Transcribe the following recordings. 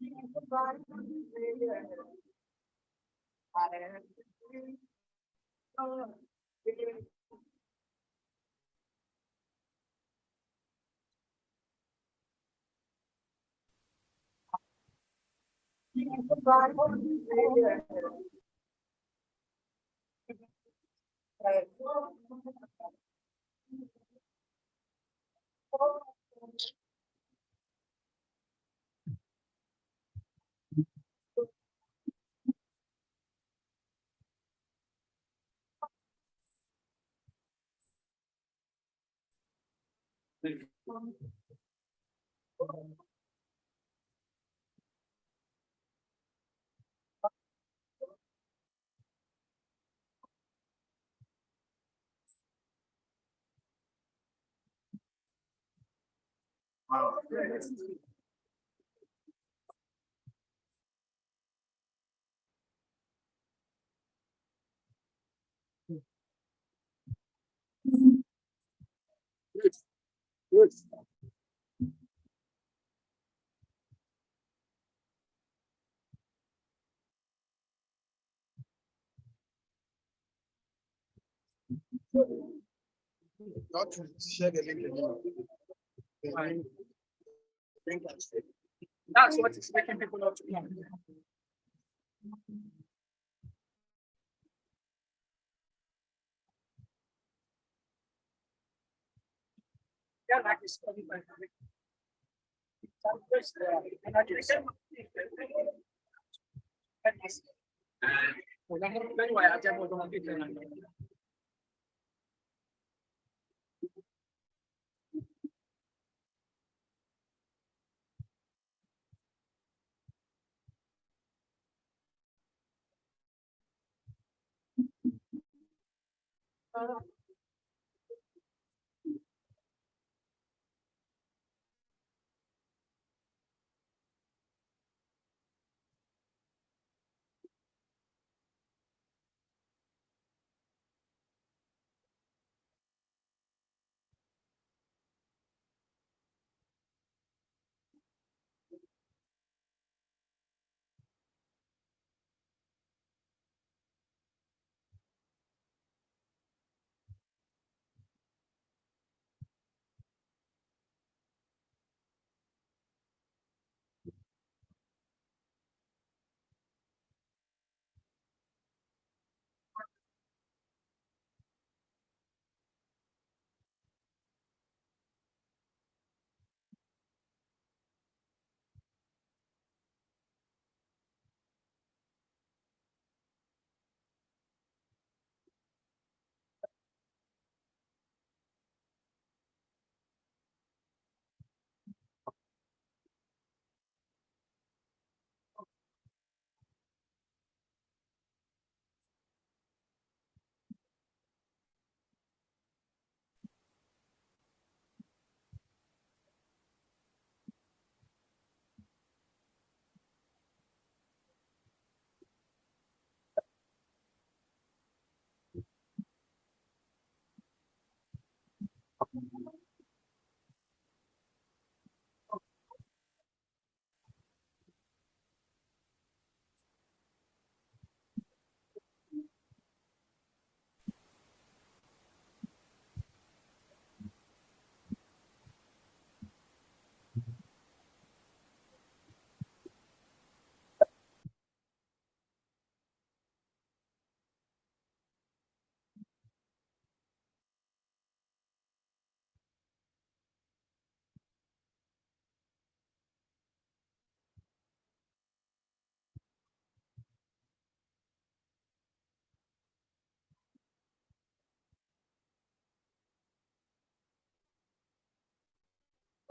Good. Not to share the link again. That's what is making people not to come. Yeah, like it's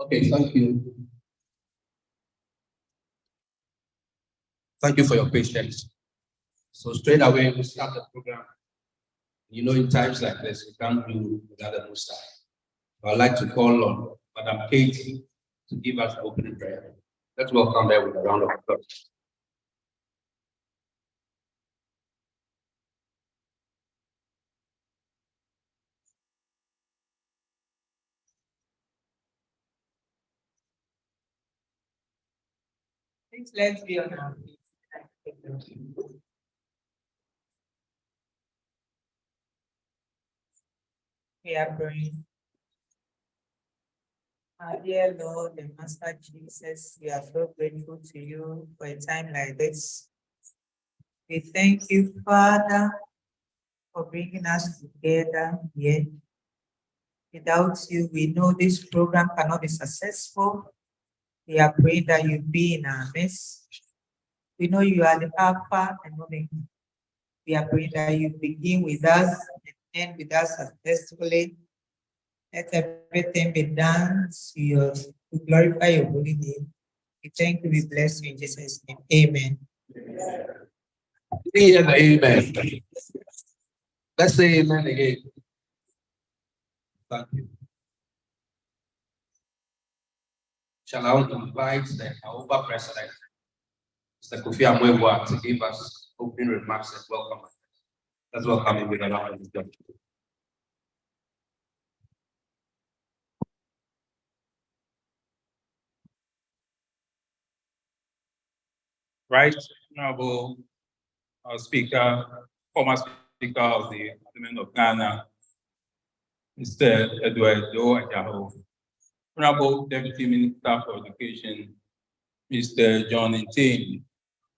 Okay, thank you. Thank you for your patience. So straight away, we start the program. You know, in times like this, we can't do without the Most High. I'd like to call on Madam Kate to give us opening prayer. Let's welcome her with a round of applause. Please let's be on our feet. We are praying. Our dear Lord and Master Jesus, we are so grateful to you for a time like this. We thank you, Father, for bringing us together here. Without you, we know this program cannot be successful. We are praying that you be in our midst. We know you are the Alpha and Omega. We are praying that you begin with us and end with us successfully. Let everything be done to glorify your holy name. We thank you, we bless you in Jesus' name. Amen. Amen. Let's say amen again. Thank you. Shall I invite the Aoba President, Mr. Kofi Amwebwa, to give us opening remarks and welcome. Let's welcome him with an round of applause. Right, Honorable Speaker, former Speaker of the Parliament of Ghana, Mr. Adjaho, Honorable Deputy Minister for Education, Mr. John Ntane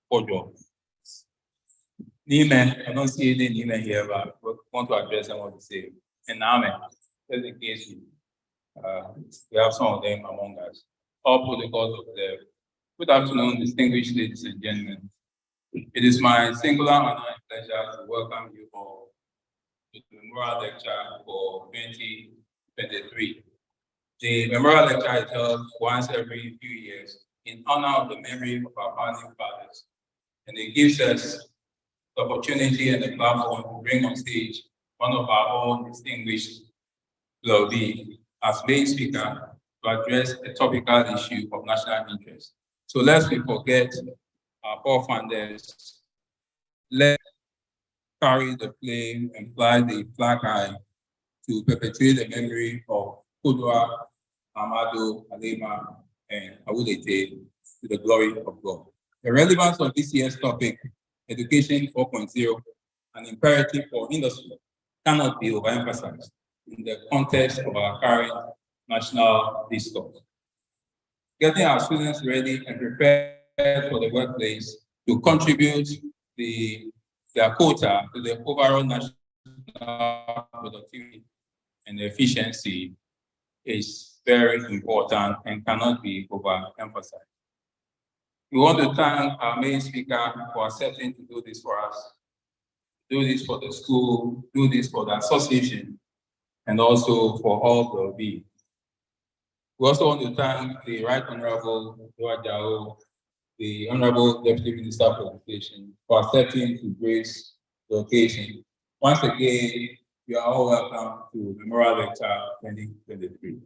Fordjour. Nime, I don't see any Nime here, but I want to address them what to say. And Amen, just in case we have some of them among us. All protocols observed. Good afternoon, distinguished ladies and gentlemen. It is my singular honor and pleasure to welcome you all to the Memorial Lecture for 2023. The Memorial Lecture is held once every few years in honor of the memory of our founding fathers, and it gives us the opportunity and the platform to bring on stage one of our own distinguished Lobby as main speaker to address a topical issue of national interest. So lest we forget our forefathers, let's carry the flame and fly the flag high to perpetuate the memory of Konuah, Halm-Addo, Alema, and Awuletey to the glory of God. The relevance of this year's topic, Education 4.0, an imperative for industry, cannot be overemphasized in the context of our current national discourse. Getting our students ready and prepared for the workplace to contribute their quota to the overall national productivity and efficiency is very important and cannot be overemphasized. We want to thank our main speaker for accepting to do this for us, do this for the school, do this for the association, and also for all the well-being. We also want to thank the Right Honorable Adjaho, the Honorable Deputy Minister for Education, for accepting to grace the occasion. Once again, you are all welcome to Memorial Lecture 2023.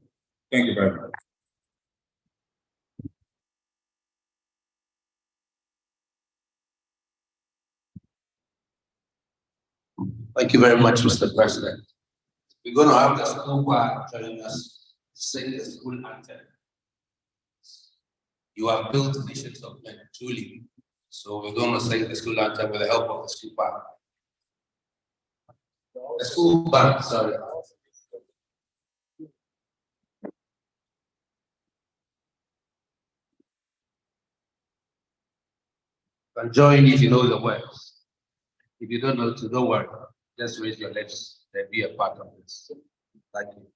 Thank you very much. Thank you very much, Mr. President. We're going to have the school choir joining us to sing the school anthem. You have built nations of men, truly. So we're going to sing the school anthem with the help of the school band. The school band, sorry. You can join if you know the words. If you don't know, don't worry. Just raise your lips and be a part of this. Thank you.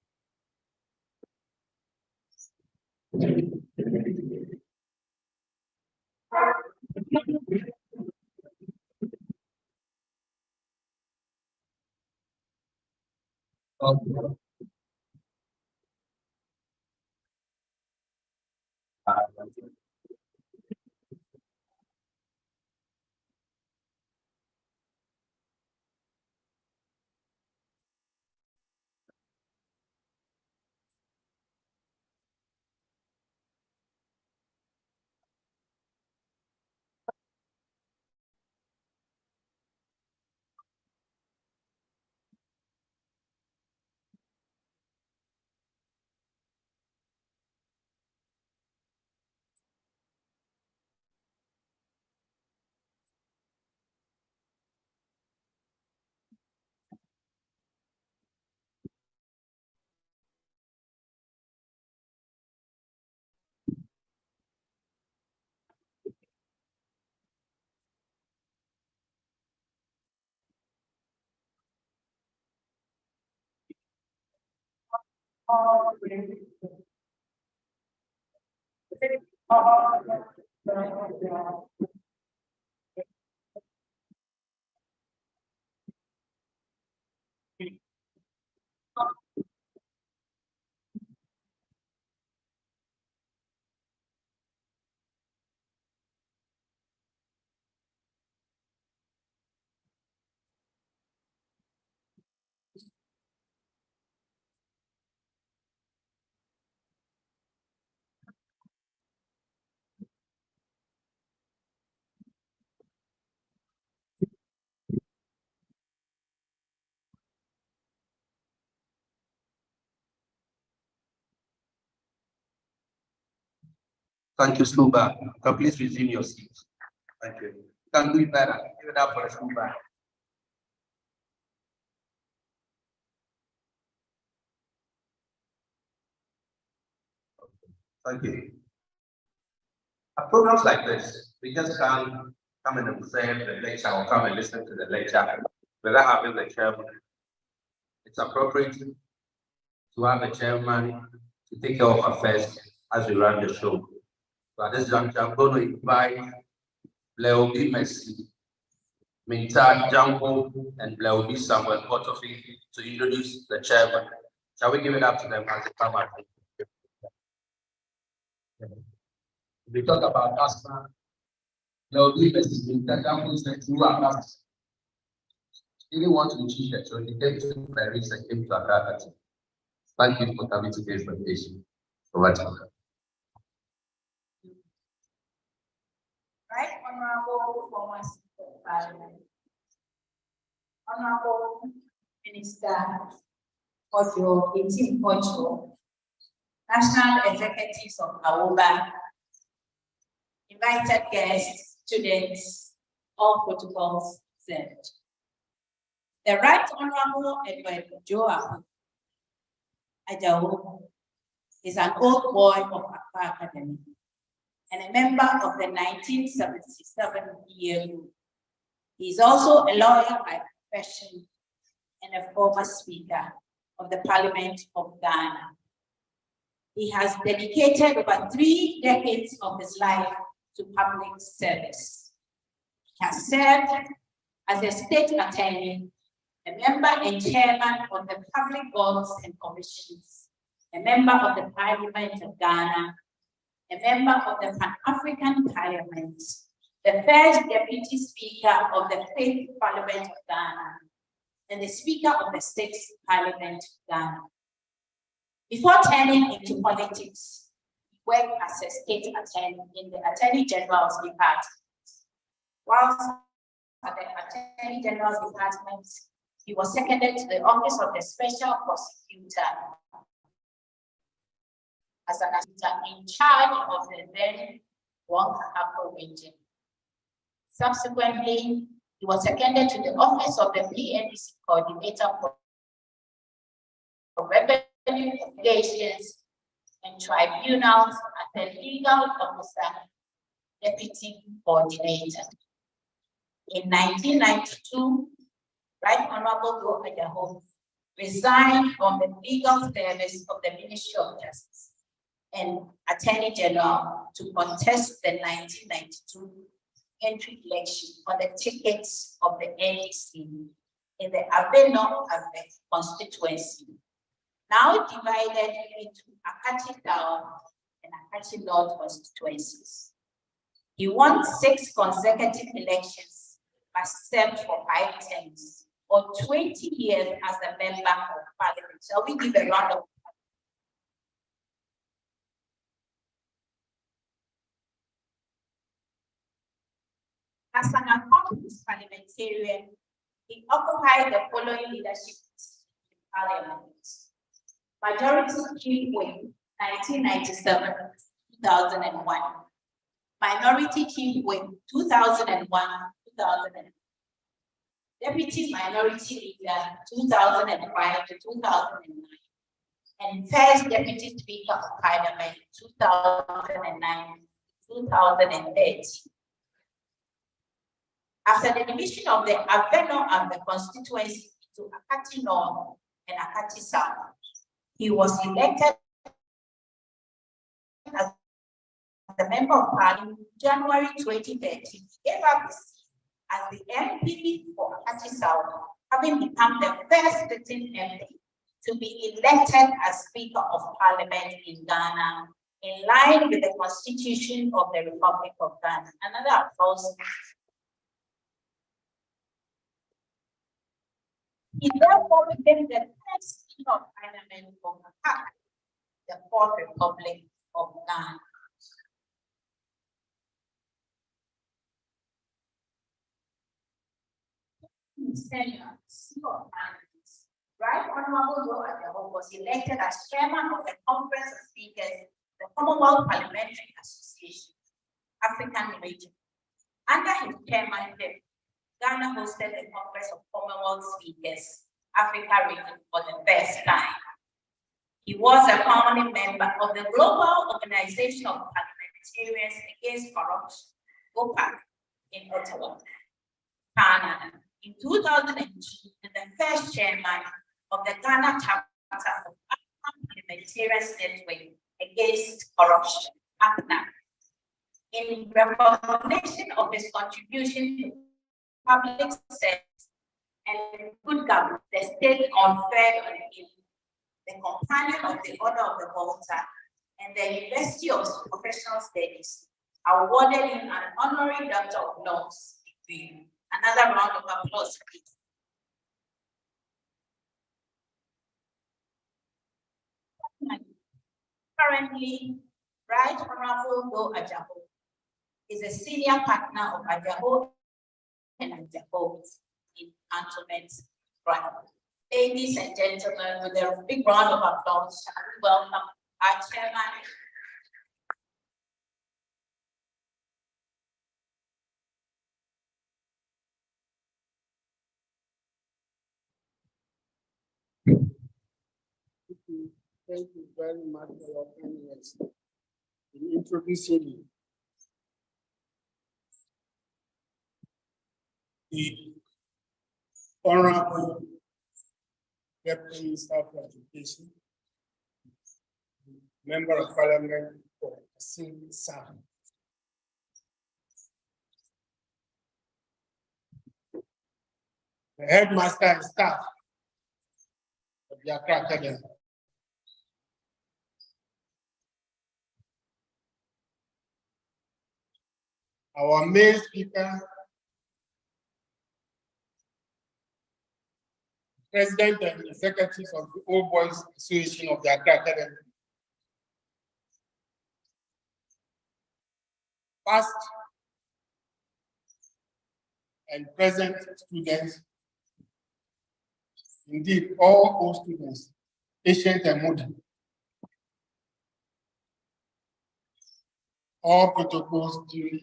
Thank you, school bag. Can please resume your seat. Thank you. Can do it better. Give it up for the school bag. Thank you. At programs like this, we just can't come and observe the lecture or come and listen to the lecture without having the chairman. It's appropriate to have a chairman to take care of affairs as we run the show. So at this juncture, I'm going to invite Bleobi Messi, Minta Janko, and Bleobi Samuel Portofi to introduce the chairman. Shall we give it up to them as they come out? We talk about asthma. Bleobi Messi, Minta Janko is the true ambassador. He didn't want to achieve that, so he came to Paris and came to Accra. Thank you for coming to this presentation. Over to you. Right, Honorable former Speaker of Parliament, Honorable Minister Fordjour, Fordjour, National Executives of Awuletey, invited guests, students, all protocols observed. The Right Honorable Adjaho is an old boy of Accra Academy and a member of the 1977 year group. He is also a lawyer by profession and a former Speaker of the Parliament of Ghana. He has dedicated over 3 decades of his life to public service. He has served as a state attorney, a member and chairman of the Public Boards and Commissions, a member of the Parliament of Ghana, a member of the Pan-African Parliament, the first Deputy Speaker of the 5th Parliament of Ghana, and the Speaker of the 6th Parliament of Ghana. Before turning into politics, he worked as a state attorney in the Attorney General's Department. Whilst at the Attorney General's Department, he was seconded to the office of the Special Prosecutor as an assistant in charge of the then Wong-Akko region. Subsequently, he was seconded to the office of the PNDC Coordinator for Revenue Investigations and Tribunals as the Legal Officer Deputy Coordinator. In 1992, Right Honorable Adjaho resigned from the legal service of the Ministry of Justice and Attorney General to contest the 1992 entry election on the tickets of the NEC in the Aveno constituency, now divided into Akati Town and Akati North constituencies. He won 6 consecutive elections, but served for 5 terms, or 20 years as a member of Parliament. Shall we give a round of applause? As an accomplished parliamentarian, he occupied the following leadership in Parliament: Majority Chief Whip, 1997-2001. Minority Chief Whip, 2001-2001. Deputy Minority Leader, 2005 to 2009. And First Deputy Speaker of Parliament, 2009-2013. After the division of the Aveno and the constituency into Akati North and Akati South, He was elected as the Member of Parliament in January 2013. He gave up his seat as the MP for Accra South, having become the first sitting MP to be elected as Speaker of Parliament in Ghana, in line with the Constitution of the Republic of Ghana. Another applause. He therefore became the first Speaker of Parliament of Accra, the Fourth Republic of Ghana. Right Honorable Adjaho was elected as Chairman of the Conference of Speakers, the Commonwealth Parliamentary Association, African Region. Under his chairmanship, Ghana hosted the Conference of Commonwealth Speakers, Africa Region, for the first time. He was a founding member of the Global Organization of Parliamentarians Against Corruption, GOPAC, in Ottawa, Canada. In 2002, and the first chairman of the Ghana chapter of African Parliamentarians Network Against Corruption, APNA. In recognition of his contribution to public service and good governance, the state conferred on him the Companion of the Order of the Volta and the University of Professional Studies, awarded him an honorary Doctor of Laws degree. Another round of applause, please. Currently, Right Honorable Adjaho is a senior partner of Adjaho and Adjaho in Antoinette Right. Ladies and gentlemen, with a big round of applause, shall we welcome our chairman. Thank you very much for your kindness in introducing me. The Honorable Deputy Minister for Education, Member of Parliament for Anim South. The headmaster and staff of the Accra Academy. Our main speaker, President and Executives of the Old Boys Association of the Accra Academy, past and present students, indeed all old students, ancient and modern. All protocols duly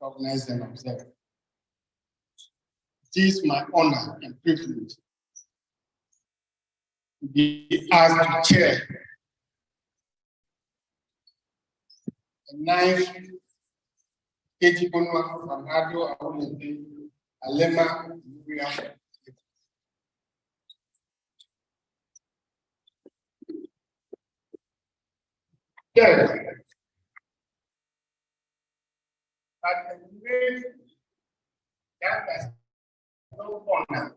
recognized and observed. It is my honor and privilege to be asked to chair the 9th Konuah Halm-Addo Awuletey Alema. Yes. But the way that has no honor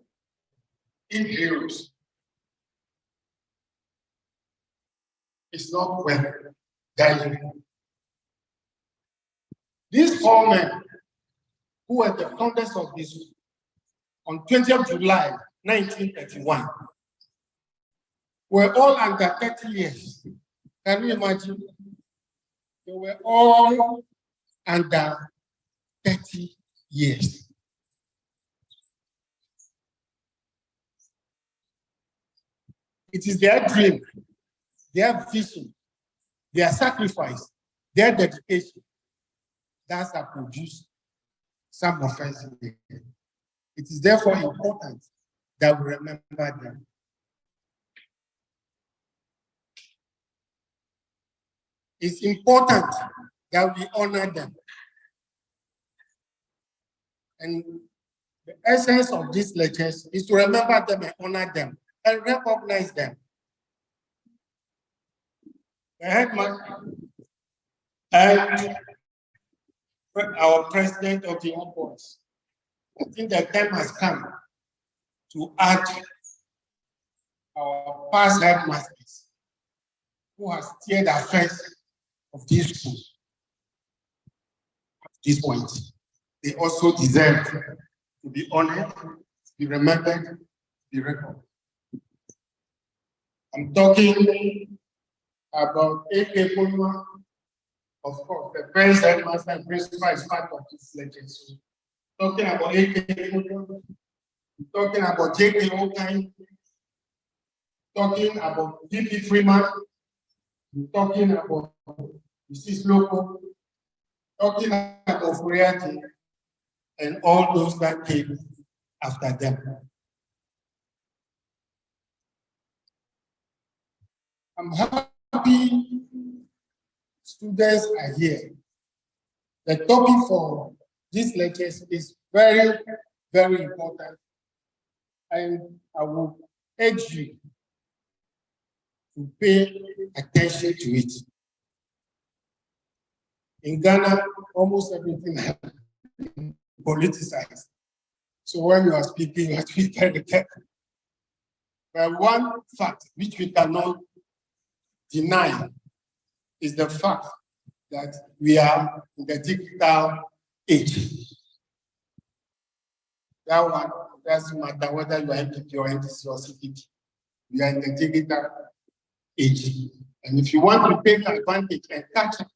in heroes is not well guided. These four men who were the founders of this on 20th July 1931 were all under 30 years. Can you imagine? They were all under 30 years. It is their dream, their vision, their sacrifice, their dedication that has produced some of us here. It is therefore important that we remember them. It's important that we honor them. And the essence of these lectures is to remember them and honor them and recognize them. the headmaster, and our president of the Young Boys. I think the time has come to add our past headmasters who have steered the affairs of this school at this point. They also deserve to be honored, to be remembered, to be recorded. I'm talking about A.K. Konuah. Of course, the first headmaster and principal is part of this lecture. So, talking about A.K. Konuah, talking about J.K. Okai, talking about D.P. Freeman, talking about Mrs. Loco, talking about Fordjour, and all those that came after them. I'm happy students are here. The topic for these lectures is very, very important. And I will urge you to pay attention to it. In Ghana, almost everything has been politicized. So when you are speaking, you have to be very careful. But one fact which we cannot deny is the fact that we are in the digital age. That one doesn't matter whether you are MPP or NDC or CPP. We are in the digital age. And if you want to take advantage and catch up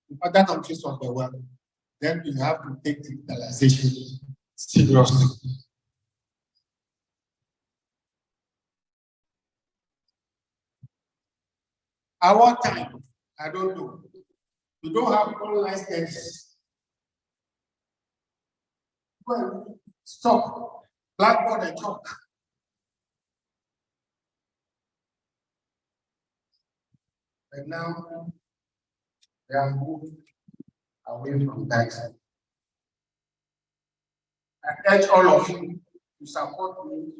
with other countries of the world, then you have to take digitalization seriously. Our time, I don't know. We don't have online studies. Well, stop, blackboard and chalk. But now, they have moved away from that. I urge all of you to support me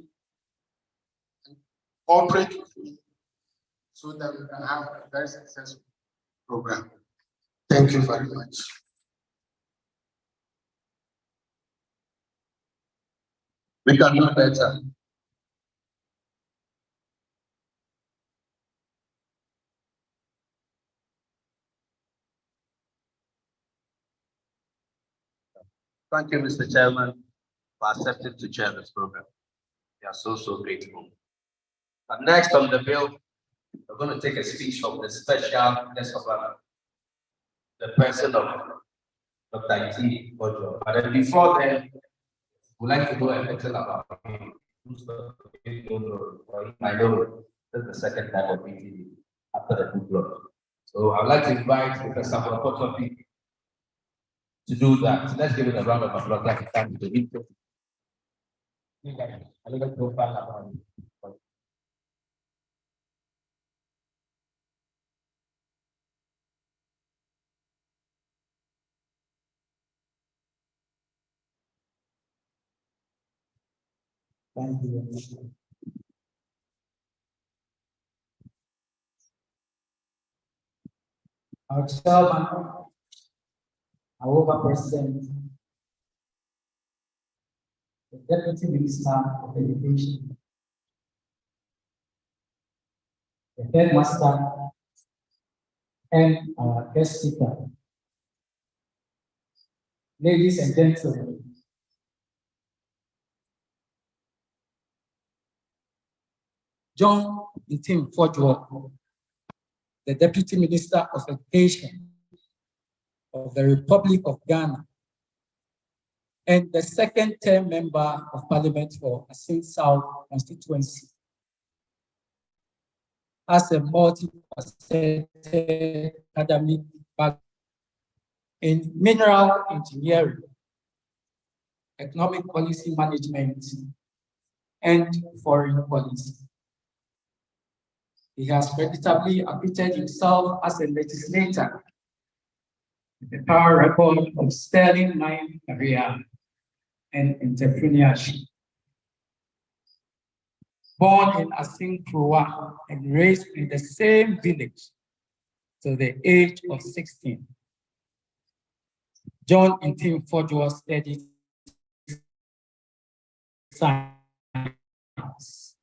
and cooperate with me so that we can have a very successful program. Thank you very much. We can do better. Thank you, Mr. Chairman, for accepting to chair this program. We are so, so grateful. And next on the bill, we're going to take a speech from the special guest of honor, the person of Dr. Fordjour. But then before then, we'd like to know a little about him. I know this is the second time of meeting after the book launch. So I'd like to invite Professor Fordjour to do that. So let's give it a round of applause. Like it's time to meet. Thank you. Our chairman, our president, the deputy minister of education, the headmaster, and our guest speaker. Ladies and gentlemen, John Fordjour, the Deputy Minister of Education of the Republic of Ghana, and the second-term member of Parliament for Asin South constituency, has a multifaceted academic background in mineral engineering, economic policy management, and foreign policy. He has creditably acquitted himself as a legislator with a power record of sterling mind career and entrepreneurship. Born in Konuah and raised in the same village till the age of 16. John in Team Fordjour studied science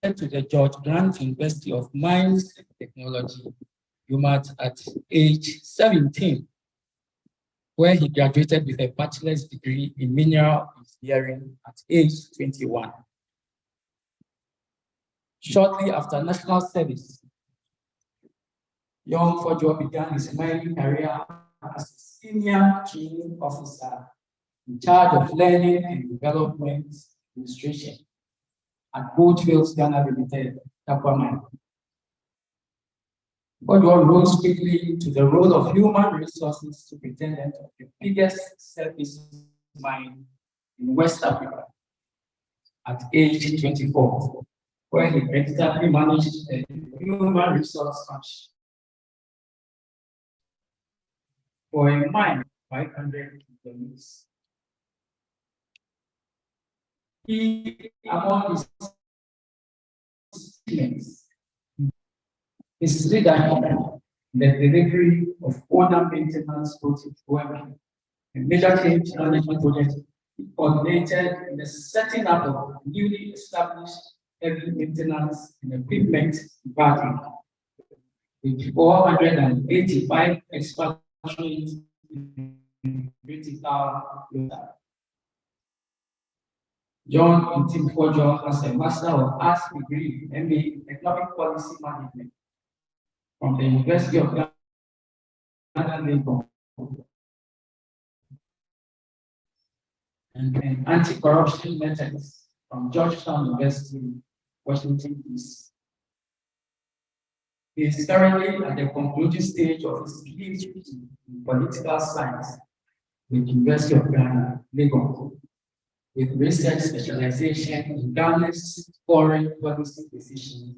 to the George Grant University of Mines and Technology, UMaT, at age 17, where he graduated with a bachelor's degree in mineral engineering at age 21. Shortly after national service, young Fordjour began his mining career as a senior training officer in charge of learning and development administration at Goldfields Ghana Limited, Accra. Fordjour rose quickly to the role of human resources superintendent of the biggest service mine in West Africa at age 24, where he practically managed the human resource function for a mine of 500 employees. He, among his students, his leadership in the delivery of owner maintenance project work, a major change management project coordinated in the setting up of newly established heavy maintenance and equipment department with 485 expert trained in critical data. John in Team Fordjour has a Master of Arts degree, MA in Economic Policy Management from the University of Ghana, and anti-corruption methods from Georgetown University, Washington, D.C. He is currently at the concluding stage of his PhD in political science with the University of Ghana, Lagos, with research specialization in Ghana's foreign policy decisions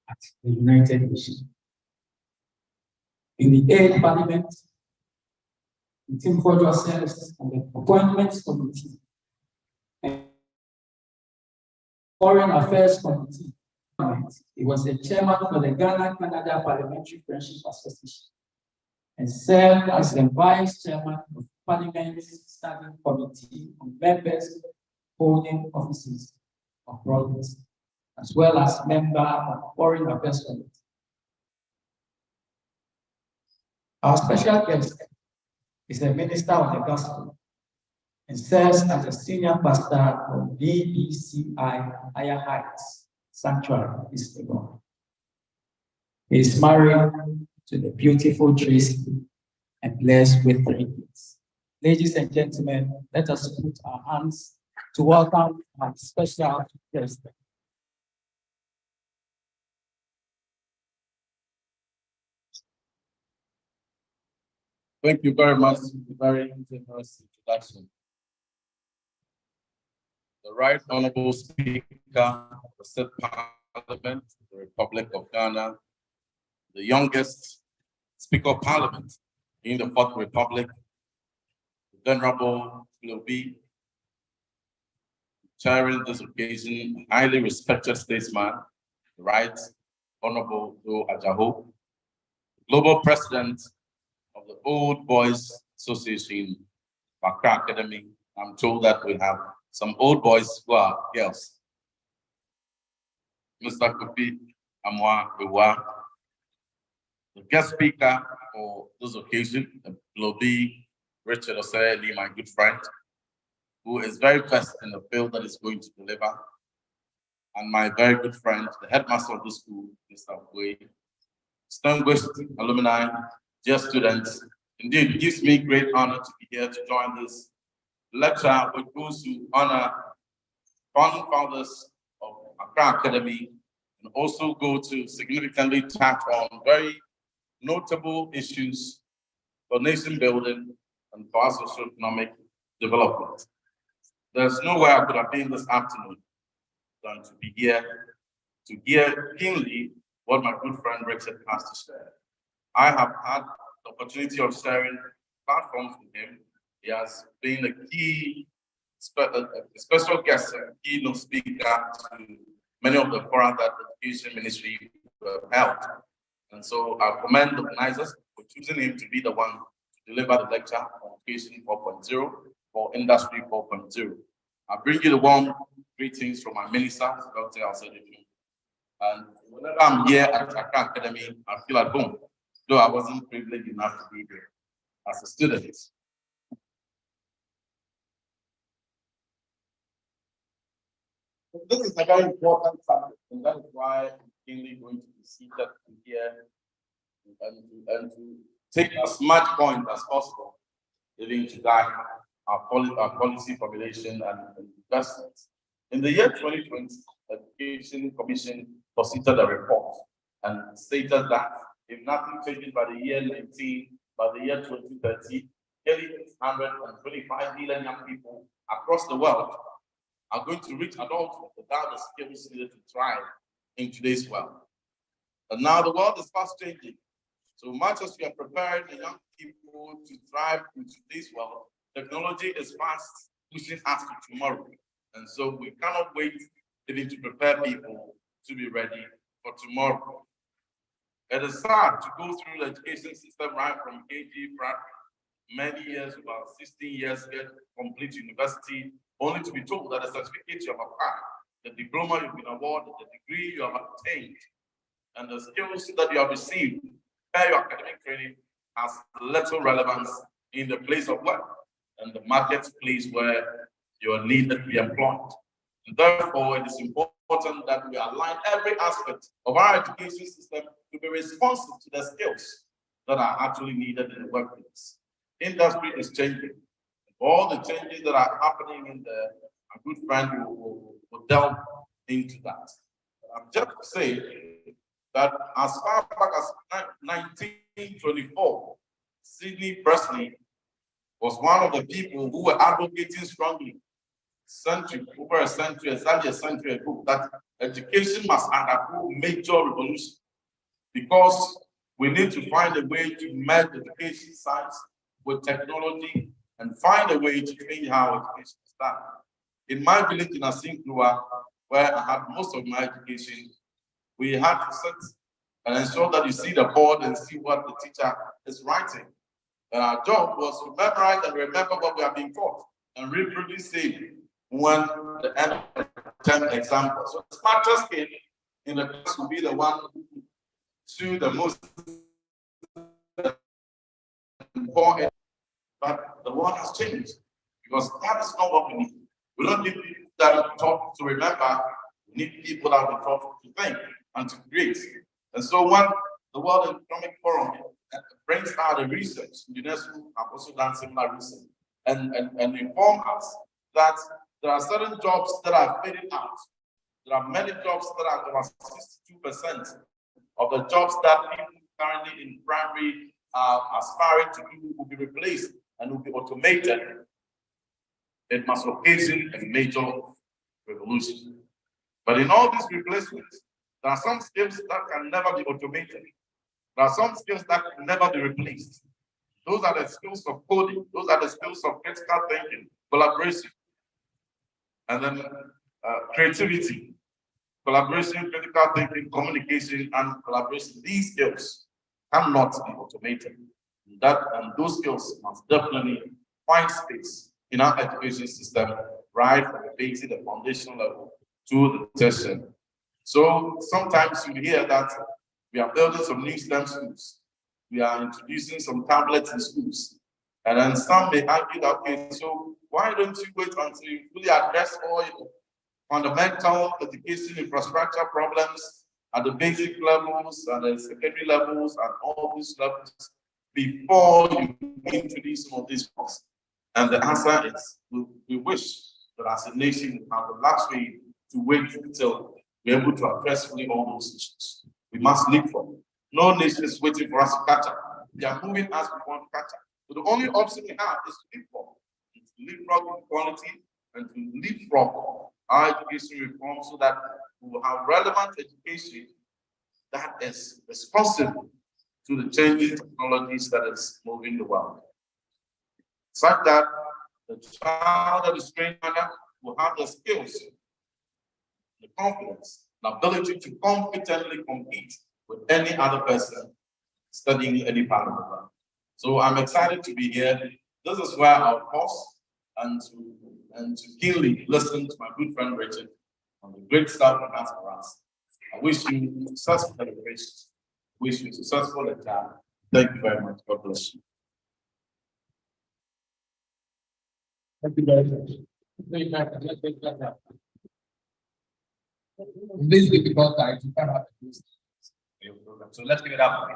at the United Nations. In the 8th Parliament, Team Fordjour serves on the Appointments Committee and Foreign Affairs Committee. He was the chairman for the Ghana-Canada Parliamentary Friendship Association and served as the vice chairman of Parliament's Standing Committee on members holding offices abroad, as well as member of Foreign Affairs Committee. Our special guest is a minister of the gospel and serves as a senior pastor of BBCI Higher Heights Sanctuary, East Legon. He is married to the beautiful Tracy and blessed with 3 kids. Ladies and gentlemen, let us put our hands to welcome our special guest. Thank you very much. Very generous introduction. The Right Honorable Speaker of the State Parliament of the Republic of Ghana, the youngest Speaker of Parliament in the Fourth Republic, the Venerable Philby, chairing this occasion, highly respected statesman, the Right Honorable Adjaho, Global President of the Old Boys Association, Accra Academy. I'm told that we have some old boys who are girls. Mr. Kofi Amwa, the guest speaker for this occasion will be Richard Osei, my good friend, who is very versed in the field that is going to deliver, and my very good friend, the headmaster of the school, Mr. Awuletey, distinguished alumni, dear students. Indeed, it gives me great honor to be here to join this lecture, which goes to honor founding fathers of Accra Academy, and also go to significantly touch on very notable issues for nation building and for our socio-economic development. There's no way I could have been this afternoon than to be here to hear keenly what my good friend Richard has to share. I have had the opportunity of sharing platforms with him. He has been a key special guest and keynote speaker to many of the forums that the Education Ministry held. And so I commend the organizers for choosing him to be the one to deliver the lecture on Education 4.0 for Industry 4.0. I bring you the warm greetings from my minister, Dr. Osei. And whenever I'm here at Accra Academy, I feel at home, though I wasn't privileged enough to be here as a student. This is a very important subject, and that is why I'm keenly going to be seated here and to take as much point as possible, even to guide our policy formulation and investments. In the year 2020, the Education Commission considered a report and stated that if nothing changes by the year 2030, nearly 125 million young people across the world are going to reach adulthood without the skills needed to thrive in today's world. And now the world is fast changing. So much as we are preparing the young people to thrive in today's world, technology is fast pushing us to tomorrow. And so we cannot wait even to prepare people to be ready for tomorrow. It is sad to go through the education system right from KG, many years, about 16 years, get complete university, only to be told that the certificate you have acquired, the diploma you've been awarded, the degree you have obtained, and the skills that you have received by your academic training has little relevance in the place of work and the marketplace where you are needed to be employed. And therefore, it is important that we align every aspect of our education system to be responsive to the skills that are actually needed in the workplace. Industry is changing. All the changes that are happening in there, a good friend will delve into that. I'm just to say that as far back as 1924, Sidney Presley was one of the people who were advocating strongly over a century, exactly a century ago, that education must undergo major revolution because we need to find a way to merge education science with technology and find a way to change how education is done. In my village in Konuah, where I had most of my education, we had to sit and ensure that you see the board and see what the teacher is writing. And our job was to memorize and remember what we have been taught and reproduce it when the end of the term exam. So the smartest kid in the class will be the one to the most important. But the world has changed because that is not what we need. We don't need people that are taught to remember. We need people that are taught to think and to create. And so when the World Economic Forum brings out the research, UNESCO have also done similar research and inform us that there are certain jobs that are fading out. There are many jobs that are about 62% of the jobs that people currently in primary are aspiring to do will be replaced and will be automated. It must occasion a major revolution. But in all these replacements, there are some skills that can never be automated. There are some skills that can never be replaced. Those are the skills of coding. Those are the skills of critical thinking, collaboration, and then creativity, collaboration, critical thinking, communication, and collaboration. These skills cannot be automated. And those skills must definitely find space in our education system, right from the basic, the foundational level to the tertiary. So sometimes you hear that we are building some new STEM schools. We are introducing some tablets in schools. And then some may argue that, okay, so why don't you wait until you fully address all your fundamental education infrastructure problems at the basic levels and the secondary levels and all these levels before you introduce some of these things? And the answer is we wish that as a nation we have the luxury to wait until we're able to address fully all those issues. We must leapfrog. No nation is waiting for us to catch up. They are moving as we want to catch up. So the only option we have is to leapfrog. To leapfrog equality and to leapfrog our education reform so that we will have relevant education that is responsive to the changing technologies that is moving the world. Such that the child that is trained will have the skills, the confidence, the ability to competently compete with any other person studying any part of the world. So I'm excited to be here. This is where I'll pause and to keenly listen to my good friend Richard on the great stuff he has for us. I wish you successful celebrations. Wish you successful entire. Thank you very much. God bless you. Thank you very much. In this difficult time, you can't have this program. So let's give it up.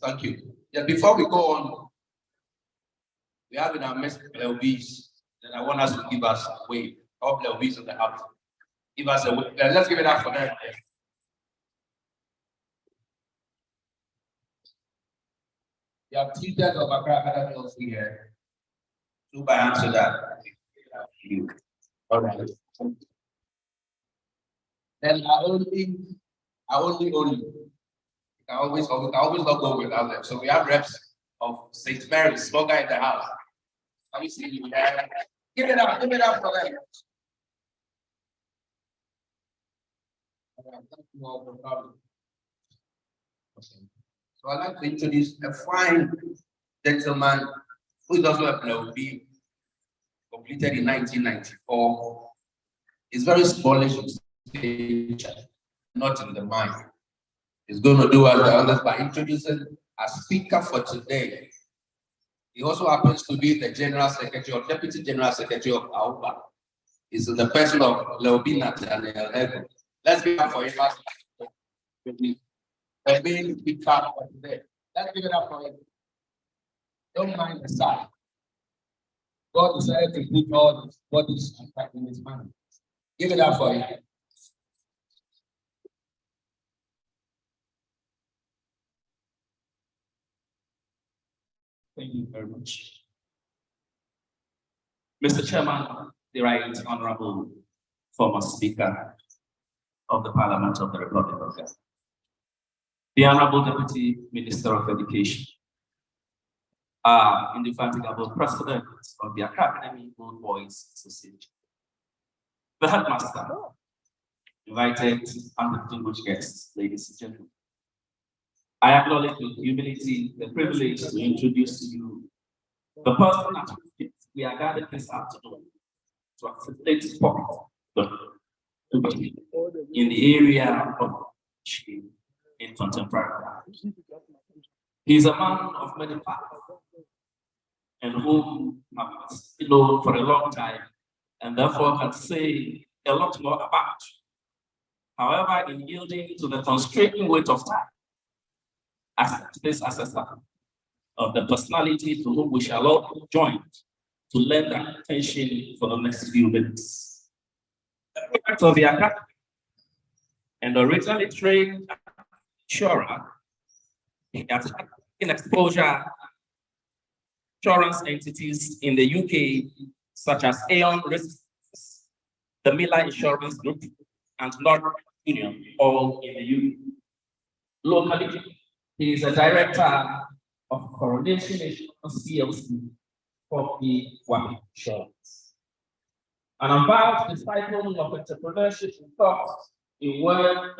Thank you. Yeah, before we go on, we have in our midst LBs that I want us to give us a wave. All LBs in the house. Give us a wave. Let's give it up for them. You have teachers of Accra Academy also here. So by answer that. All right. Then I only I always not go without them. So we have reps of St. Mary's, small guy in the house. Let me see you there. Give it up for them. Thank you all for coming. So I'd like to introduce a fine gentleman who is also a LB, completed in 1994. He's very smallish in stage, not in the mind. He's going to do as the others by introducing a speaker for today. He also happens to be the General Secretary or Deputy General Secretary of Awuletey. He's in the person of Leobina and let's give it up for him. The main speaker for today. Let's give it up for him. Don't mind the side. God decided to put all these bodies in his mind. Give it up for him. Thank you very much. Mr. Chairman, the Right Honorable former Speaker of the Parliament of the Republic of Ghana, the Honorable Deputy Minister of Education, indefatigable President of the Accra Academy Old Boys Association, the Headmaster, invited and distinguished guests, ladies and gentlemen. I acknowledge with humility the privilege to introduce to you the person at whom we are gathered this afternoon to facilitate talk in the area of in contemporary times. He is a man of many paths and whom I have known for a long time and therefore can say a lot more about. However, in yielding to the constraining weight of time, this assessor of the personality to whom we shall all join to lend our attention for the next few minutes. The product of the Accra and originally trained insurer in exposure insurance entities in the UK, such as Aon Risks, the Miller Insurance Group, and North Union, all in the UK. Locally, he is a director of Coronation Insurance PLC for the Wapi Insurance. An avowed disciple of entrepreneurship in thought, in word,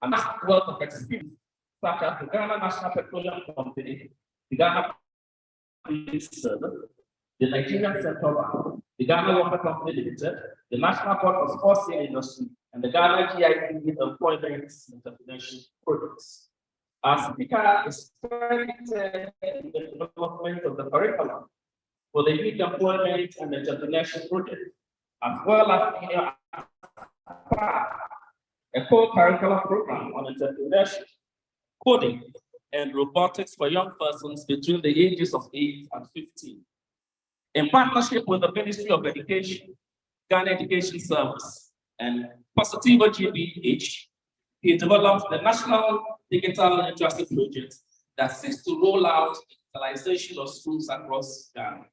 and wealth of experience, such as the Ghana National Petroleum Company, the Ghana Police Service, the Nigerian Central Bank, the Ghana Water Company Limited, the National Board of Sports and Industry, and the Ghana GIC Employment International Projects. Our speaker is credited in the development of the curriculum for the Youth Employment and Entrepreneurship Project, as well as a co-curricular program on entrepreneurship, coding, and robotics for young persons between the ages of 8 and 15. In partnership with the Ministry of Education, Ghana Education Service, and Positivo GmbH, he developed the National Digital Literacy Project that seeks to roll out digitalization of schools across Ghana.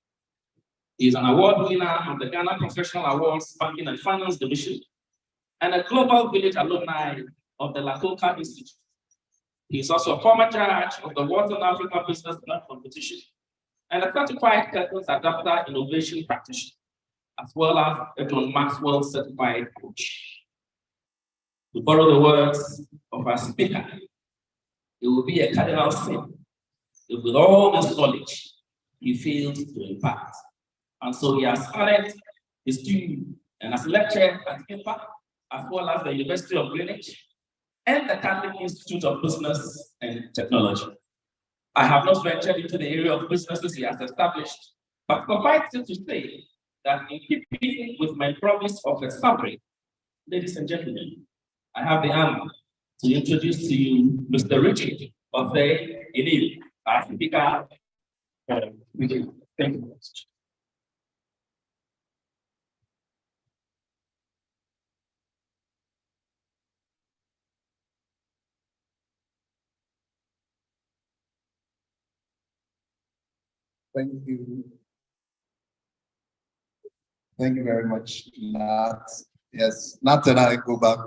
He is an award winner of the Ghana Professional Awards Banking and Finance Division and a Global Village alumni of the Lakoka Institute. He is also a former judge of the Water Africa Business Plan Competition and a certified curtains adapter innovation practitioner, as well as a John Maxwell certified coach. To borrow the words of our speaker, it will be a cardinal sin if with all this knowledge he fails to impact. And so he has started his due and as lecturer at IPA, as well as the University of Greenwich and the Catholic Institute of Business and Technology. I have not ventured into the area of businesses he has established, but suffice it to say that in keeping with my promise of a summary, ladies and gentlemen, I have the honor to introduce to you Mr. Richard Osei, Anim, our speaker. Thank you very much. Thank you. Thank you very much, Nat. Yes, Nat and I go back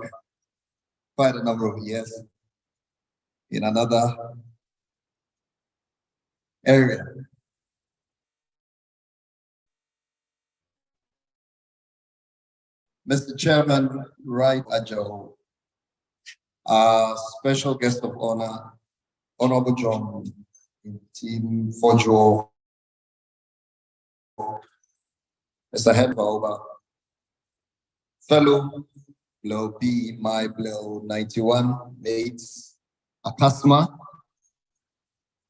quite a number of years in another area. Mr. Chairman, right, Adjaho, our special guest of honor, Honorable John in Team Fordjour, Mr. Hedbaoba, fellow Blow B, my Blow 91 mates, Akasma,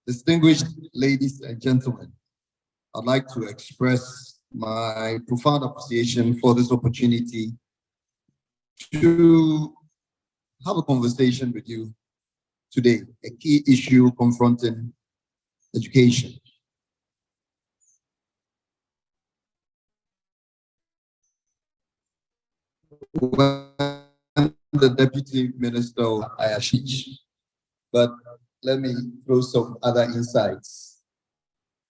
distinguished ladies and gentlemen, I'd like to express my profound appreciation for this opportunity to have a conversation with you today, a key issue confronting education. When the Deputy Minister Ayashish, but let me throw some other insights.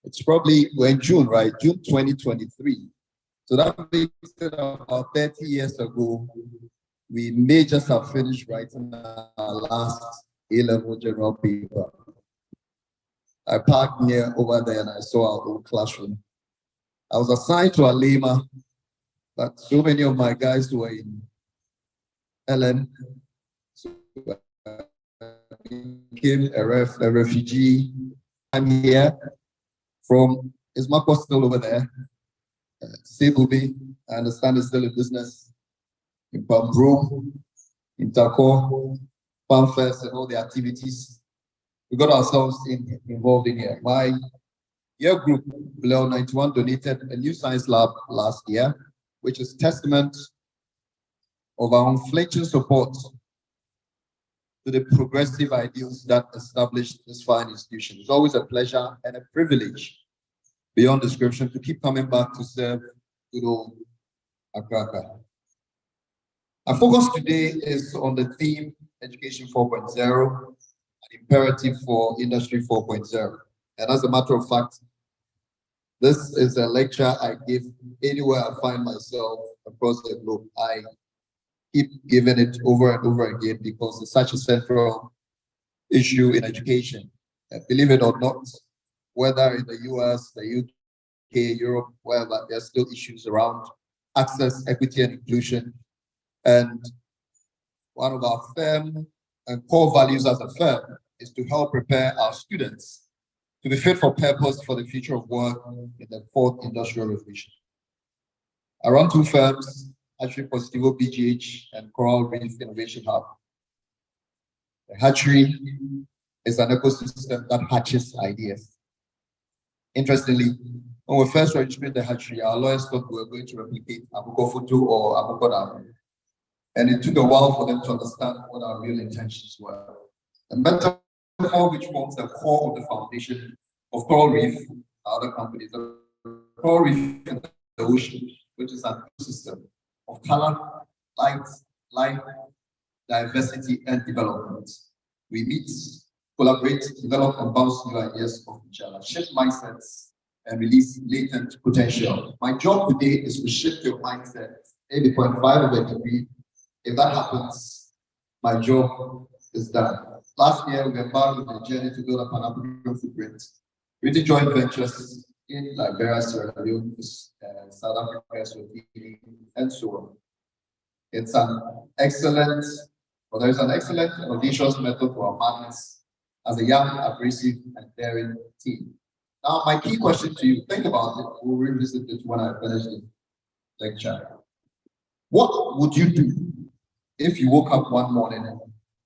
It's probably, we're in June, right? June 2023. So that makes it about 30 years ago. We may just have finished writing our last A-level general paper. I parked near over there and I saw our old classroom. I was assigned to Alema, but so many of my guys were in LN. So I became a refugee. I'm here from, is Marco still over there? Sebubi, I understand is still in business. In Bambro, in Tako, Pamfest, and all the activities. We got ourselves involved in here. My year group, Below 91, donated a new science lab last year, which is testament of our unflinching support to the progressive ideals that established this fine institution. It's always a pleasure and a privilege beyond description to keep coming back to serve good old Accra. Our focus today is on the theme Education 4.0, an imperative for Industry 4.0. And as a matter of fact, this is a lecture I give anywhere I find myself across the globe. I keep giving it over and over again because it's such a central issue in education. Believe it or not, whether in the US, the UK, Europe, wherever, there's still issues around access, equity, and inclusion. And one of our firm and core values as a firm is to help prepare our students to be fit for purpose for the future of work in the fourth industrial revolution. I run two firms, Hatchery Positivo BGH and Coral Reef Innovation Hub. The hatchery is an ecosystem that hatches ideas. Interestingly, when we first registered the hatchery, our lawyers thought we were going to replicate Abuko Futu or Abuko Dam. And it took a while for them to understand what our real intentions were. The metaphor which forms the core of the foundation of Coral Reef, other companies, the Coral Reef in the ocean, which is an ecosystem of color, light, life, diversity, and development. We meet collaborate, develop, and bounce new ideas off each other, shift mindsets, and release latent potential. My job today is to shift your mindset 80.5 of a degree. If that happens, my job is done. Last year, we embarked on a journey to build up an African footprint. We did joint ventures in Liberia, Sierra Leone, South Africa, Swahili, and so on. It's an excellent, or there is an excellent and audacious method for our madness as a young, abrasive, and daring team. Now, my key question to you, think about it, we'll revisit it when I finish the lecture. What would you do if you woke up one morning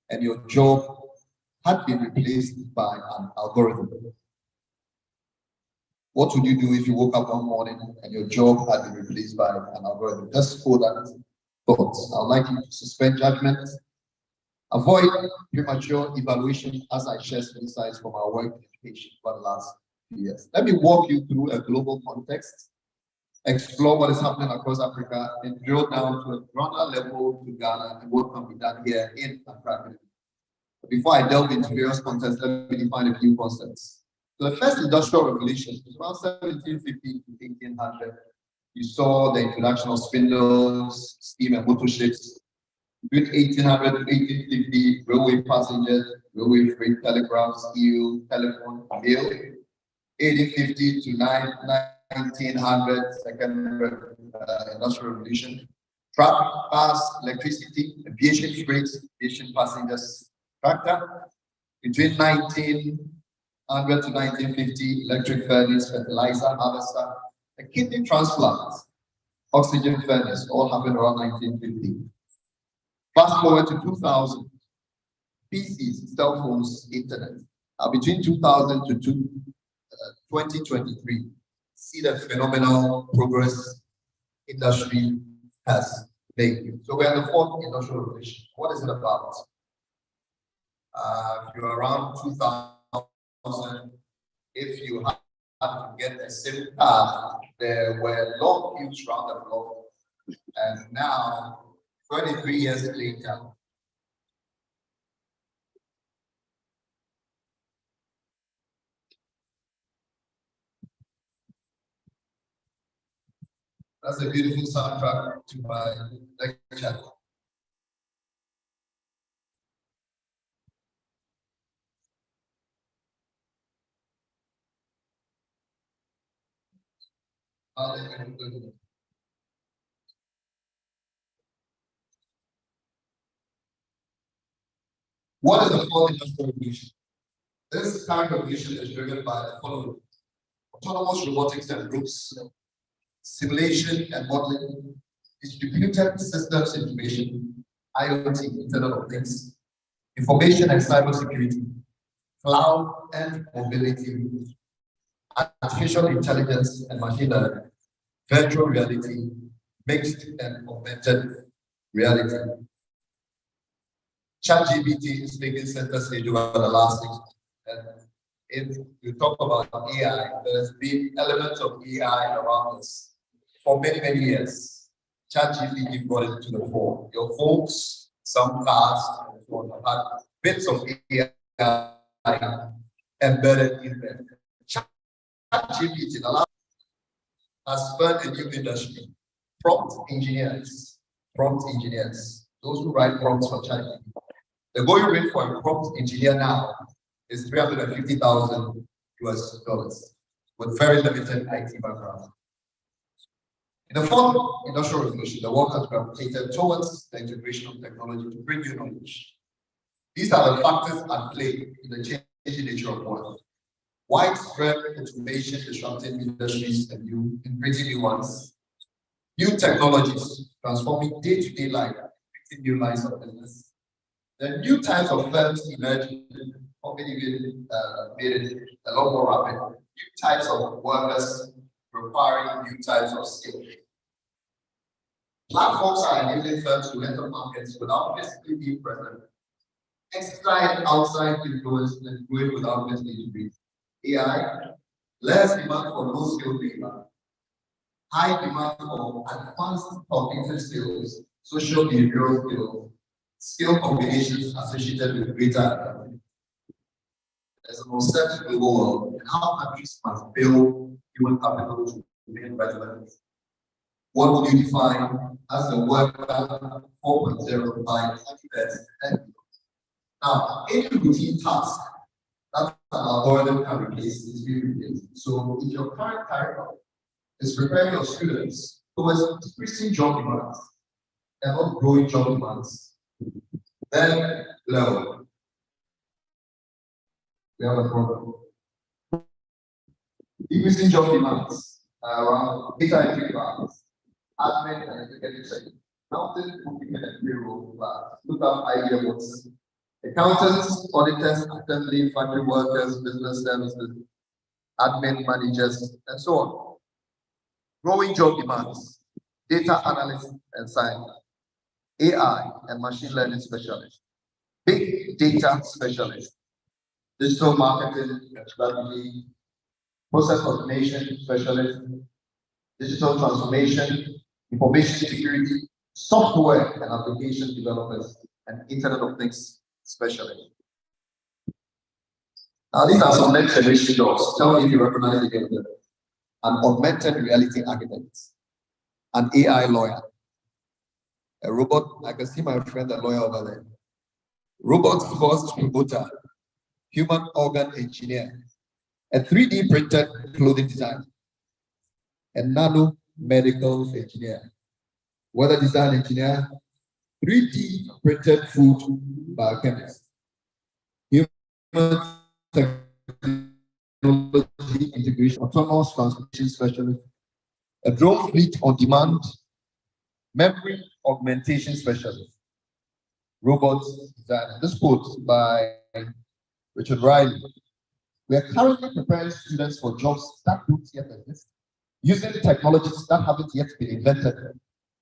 and your job had been replaced by an algorithm? What would you do if you woke up one morning and your job had been replaced by an algorithm? Just hold that thought. I'd like you to suspend judgment, avoid premature evaluation as I share some insights from our work in education for the last few years. Let me walk you through a global context, explore what is happening across Africa, and drill down to a granular level to Ghana and what can be done here in Accra. Before I delve into various contexts, let me define a few concepts. So the first industrial revolution was around 1750 to 1800. You saw the introduction of spindles, steam, and motor ships. Between 1800 to 1850, railway passengers, railway freight, telegraph, steel, telephone, mail. 1850 to 1900, second industrial revolution. Truck, bus, electricity, aviation freight, aviation passengers, tractor. Between 1900 to 1950, electric furnace, fertilizer, harvester, a kidney transplant, oxygen furnace, all happened around 1950. Fast forward to 2000, PCs, cell phones, internet. Between 2000 to 2023, see the phenomenal progress industry has made. So we're in the fourth industrial revolution. What is it about? If you're around 2000, if you had to get a SIM card, there were long queues around the block. And now, 23 years later, that's a beautiful soundtrack to my lecture. What is the fourth industrial revolution? This current revolution is driven by the following: autonomous robotics and groups, simulation and modeling, distributed systems information, IoT, Internet of Things, information and cybersecurity, cloud and mobility, artificial intelligence and machine learning, virtual reality, mixed and augmented reality. ChatGPT is taking center stage over the last 6 months. And if you talk about AI, there's been elements of AI around us for many, many years. ChatGPT brought it to the fore. Your phones, some cars, and so on, have had bits of AI embedded in them. ChatGPT, the last, has spurred a new industry. Prompt engineers, those who write prompts for ChatGPT. The going rate for a prompt engineer now is $350,000 with very limited IT background. In the fourth industrial revolution, the world has gravitated towards the integration of technology to bring you knowledge. These are the factors at play in the changing nature of work. Widespread automation disrupting industries and creating new ones. New technologies transforming day-to-day life, creating new lines of business. The new types of firms emerging, even made it a lot more rapid. New types of workers requiring new types of skills. Platforms are enabling firms to enter markets without physically being present. Inside, outside influence, and growing without physically degree. AI, less demand for low-skilled labor. High demand for advanced cognitive skills, social behavioral skills, skill combinations associated with greater adaptability. as a concept global world and how countries must build human capital to remain relevant. What would you define as the worker 4.0 by 2030? Now, any routine task that an algorithm can replace is being replaced. So if your current curriculum is preparing your students towards decreasing job demands and not growing job demands, then level. We have a problem. Decreasing job demands around data entry classes, admin and executive sector. Accountant, bookkeeping and payroll class. Look up IBMs. Accountants, auditors, assembly, factory workers, business services, admin managers, and so on. Growing job demands, data analysts and science, AI and machine learning specialists, big data specialists, digital marketing and strategy, process automation specialists, digital transformation, information security, software and application developers, and Internet of Things specialists. Now, these are some next generation jobs. Tell me if you recognize again an augmented reality architect, an AI lawyer, a robot. I can see my friend, the lawyer over there. Robot force promoter, human organ engineer, a 3D printed clothing designer, a nano medical engineer, weather design engineer, 3D printed food biochemist, human technology integration, autonomous transportation specialist, a drone fleet on demand, memory augmentation specialist, robots designer. This quote by Richard Riley. We are currently preparing students for jobs that don't yet exist, using technologies that haven't yet been invented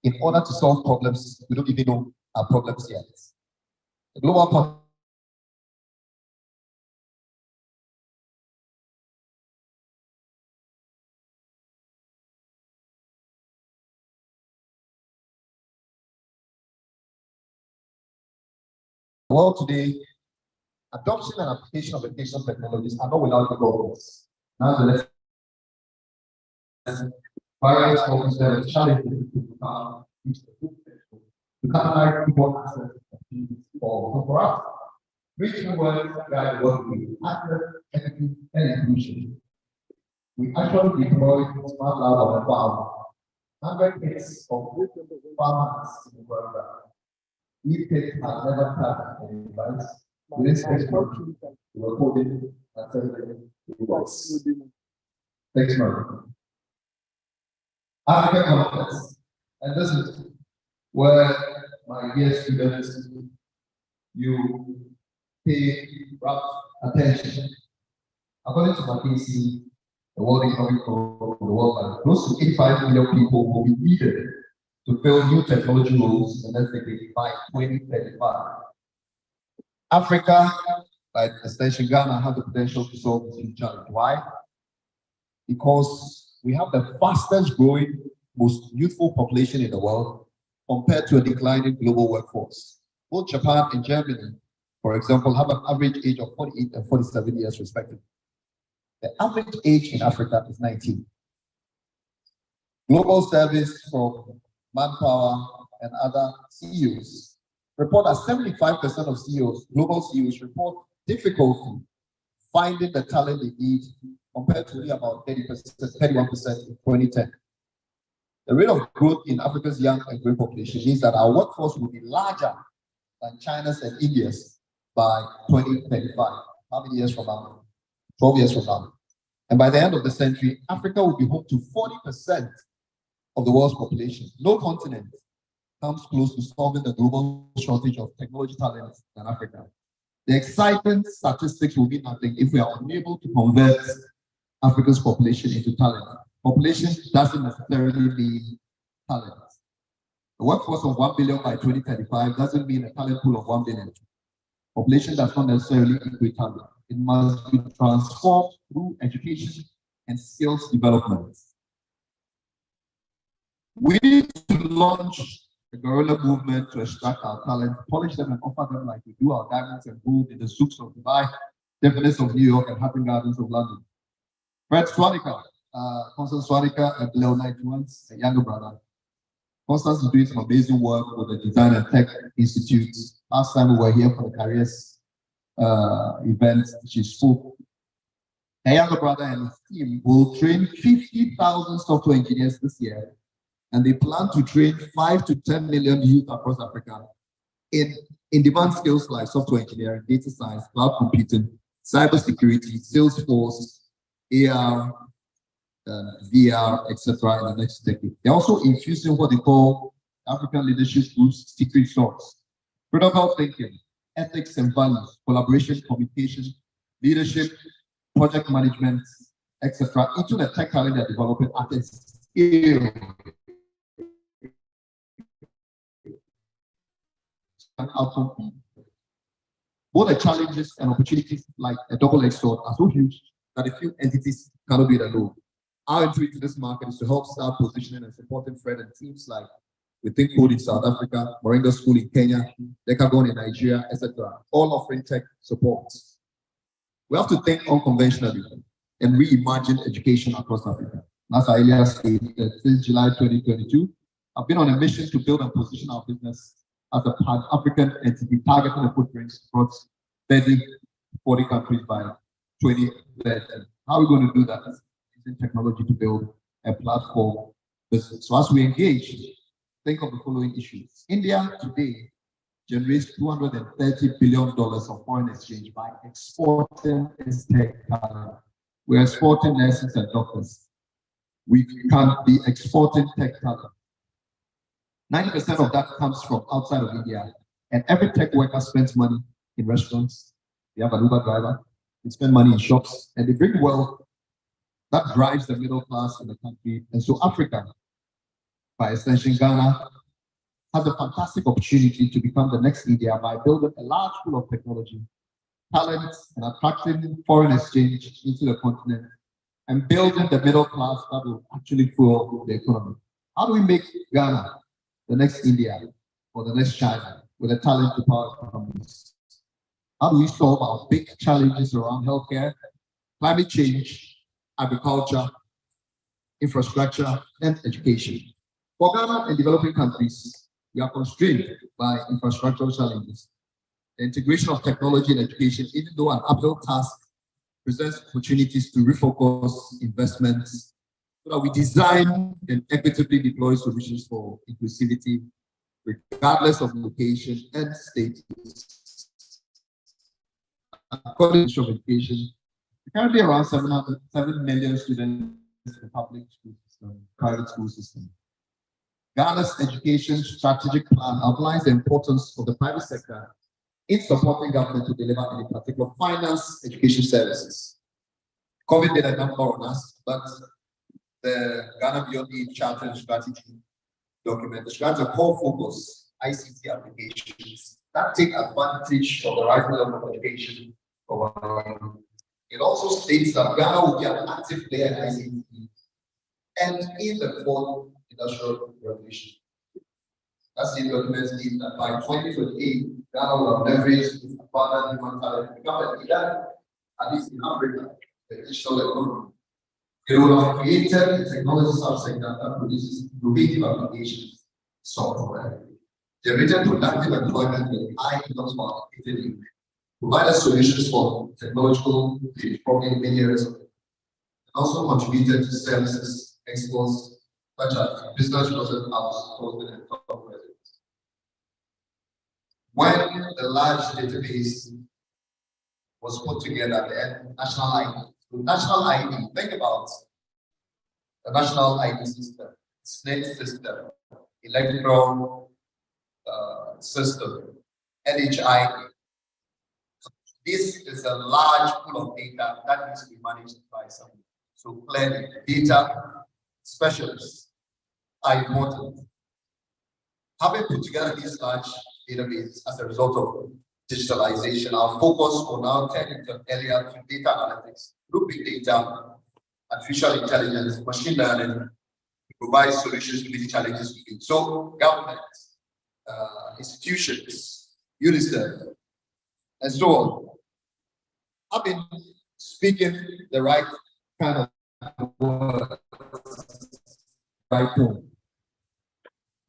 in order to solve problems we don't even know are problems yet. The global world today, adoption and application of educational technologies are not without problems. Nonetheless, various focus there is challenging to reach the full potential to capitalize people access for us. Three key words guide what we do: access, equity, and inclusion. We actually deploy smart lab on the farm. 100 kits of farmers in the world. These kits have never touched any device. Within 6 months, we were coding and celebrating the works. Next month. African context. And this is where my dear students, you pay rapt attention. According to McKinsey, the World Economic Forum, the World Bank, close to 85 million people will be needed to fill new technology roles in the next decade by 2035. Africa, by extension Ghana, have the potential to solve this huge challenge. Why? Because we have the fastest growing, most youthful population in the world compared to a declining global workforce. Both Japan and Germany, for example, have an average age of 48 and 47 years respectively. The average age in Africa is 19. Global Service for Manpower and other CEOs report that 75% of CEOs, global CEOs, report difficulty finding the talent they need compared to only about 30%, 31% in 2010. The rate of growth in Africa's young and growing population means that our workforce will be larger than China's and India's by 2035. How many years from now? 12 years from now. And by the end of the century, Africa will be home to 40% of the world's population. No continent comes close to solving the global shortage of technology talent than Africa. The exciting statistics will mean nothing if we are unable to convert Africa's population into talent. Population doesn't necessarily mean talent. A workforce of 1 billion by 2035 doesn't mean a talent pool of 1 billion. Population does not necessarily equate talent. It must be transformed through education and skills development. We need to launch a guerrilla movement to extract our talent, polish them and offer them like we do our diamonds and gold in the souks of Dubai, Definitely of New York and Happy Gardens of London. Fred Swanica, Constance Swanica and Leonard Twins, a younger brother. Constance is doing some amazing work with the Design and Tech Institute. Last time we were here for the careers event, she spoke. Her younger brother and his team will train 50,000 software engineers this year, and they plan to train 5 to 10 million youth across Africa in demand skills like software engineering, data science, cloud computing, cybersecurity, Salesforce, AR, VR, etc. in the next decade. They're also infusing what they call African leadership groups' secret sauce. Critical thinking, ethics and values, collaboration, communication, leadership, project management, etc. into the tech talent they're developing at a scale. Both the challenges and opportunities, like a double-edged sword, are so huge that a few entities cannot be alone. Our entry to this market is to help start positioning and supporting Fred and teams like Within Code in South Africa, Moringa School in Kenya, Decagon in Nigeria, etc., all offering tech support. We have to think unconventionally and reimagine education across Africa. As I earlier stated, since July 2022, I've been on a mission to build and position our business as a Pan-African entity targeting a footprint across 30 to 40 countries by 2030. How are we going to do that? Using technology to build a platform business. So as we engage, think of the following issues. India today generates $230 billion of foreign exchange by exporting its tech talent. We're exporting nurses and doctors. We can be exporting tech talent. 90% of that comes from outside of India. And every tech worker spends money in restaurants. They have an Uber driver. They spend money in shops. And they bring wealth that drives the middle class in the country. And so Africa, by extension Ghana, has a fantastic opportunity to become the next India by building a large pool of technology, talent, and attracting foreign exchange into the continent, and building the middle class that will actually fuel the economy. How do we make Ghana the next India or the next China with a talent to power economies? How do we solve our big challenges around healthcare, climate change, agriculture, infrastructure, and education? For Ghana and developing countries, we are constrained by infrastructural challenges. The integration of technology and education, even though an uphill task, presents opportunities to refocus investments so that we design and equitably deploy solutions for inclusivity, regardless of location and status. According to education, currently around 7 million students in the public school system, private school system. Ghana's education strategic plan outlines the importance of the private sector in supporting government to deliver, in particular, finance education services. COVID did a number on us, but the Ghana Beyond Aid Charter and Strategy document describes a core focus ICT applications that take advantage of the rising level of education. It also states that Ghana will be an active player in ICT and in the fourth industrial revolution. That's the document states that by 2028, Ghana will have leveraged its abundant human talent to become a leader, at least in Africa, the digital economy. It will have created a technology subsector that produces innovative applications, software, generated productive employment with high incomes market, provided solutions for technological problems in many areas of it, and also contributed to services, exports, such as business process outsourcing and top presence. When the large database was put together, the national ID. The national ID, think about the national ID system, SNIT system, electoral system, NHI. This is a large pool of data that needs to be managed by someone. So clearly, data specialists are important. Having put together these large databases as a result of digitalization, our focus will now turn into earlier to data analytics, through big data, artificial intelligence, machine learning, to provide solutions to these challenges we need. So government, institutions, UNICEF, and so on I've been speaking the right kind of words, right tone.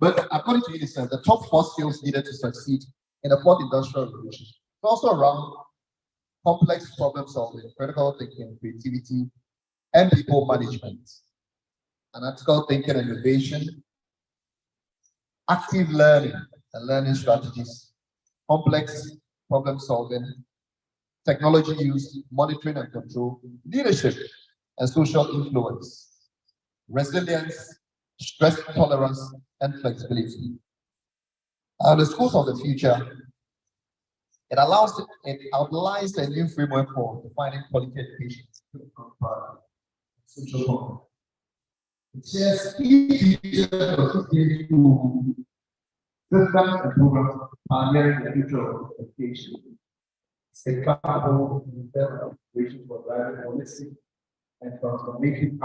But according to UNICEF, the top 4 skills needed to succeed in the 4th industrial revolution is also around complex problem solving, critical thinking, creativity, and people management, analytical thinking and innovation, active learning and learning strategies, complex problem solving, technology use, monitoring and control, leadership and social influence, resilience, stress tolerance, and flexibility. The schools of the future, it outlines a new framework for defining quality education, social reform. It says each teacher to systems and programs pioneering the future of education. It's a powerful operation for driving holistic and transformative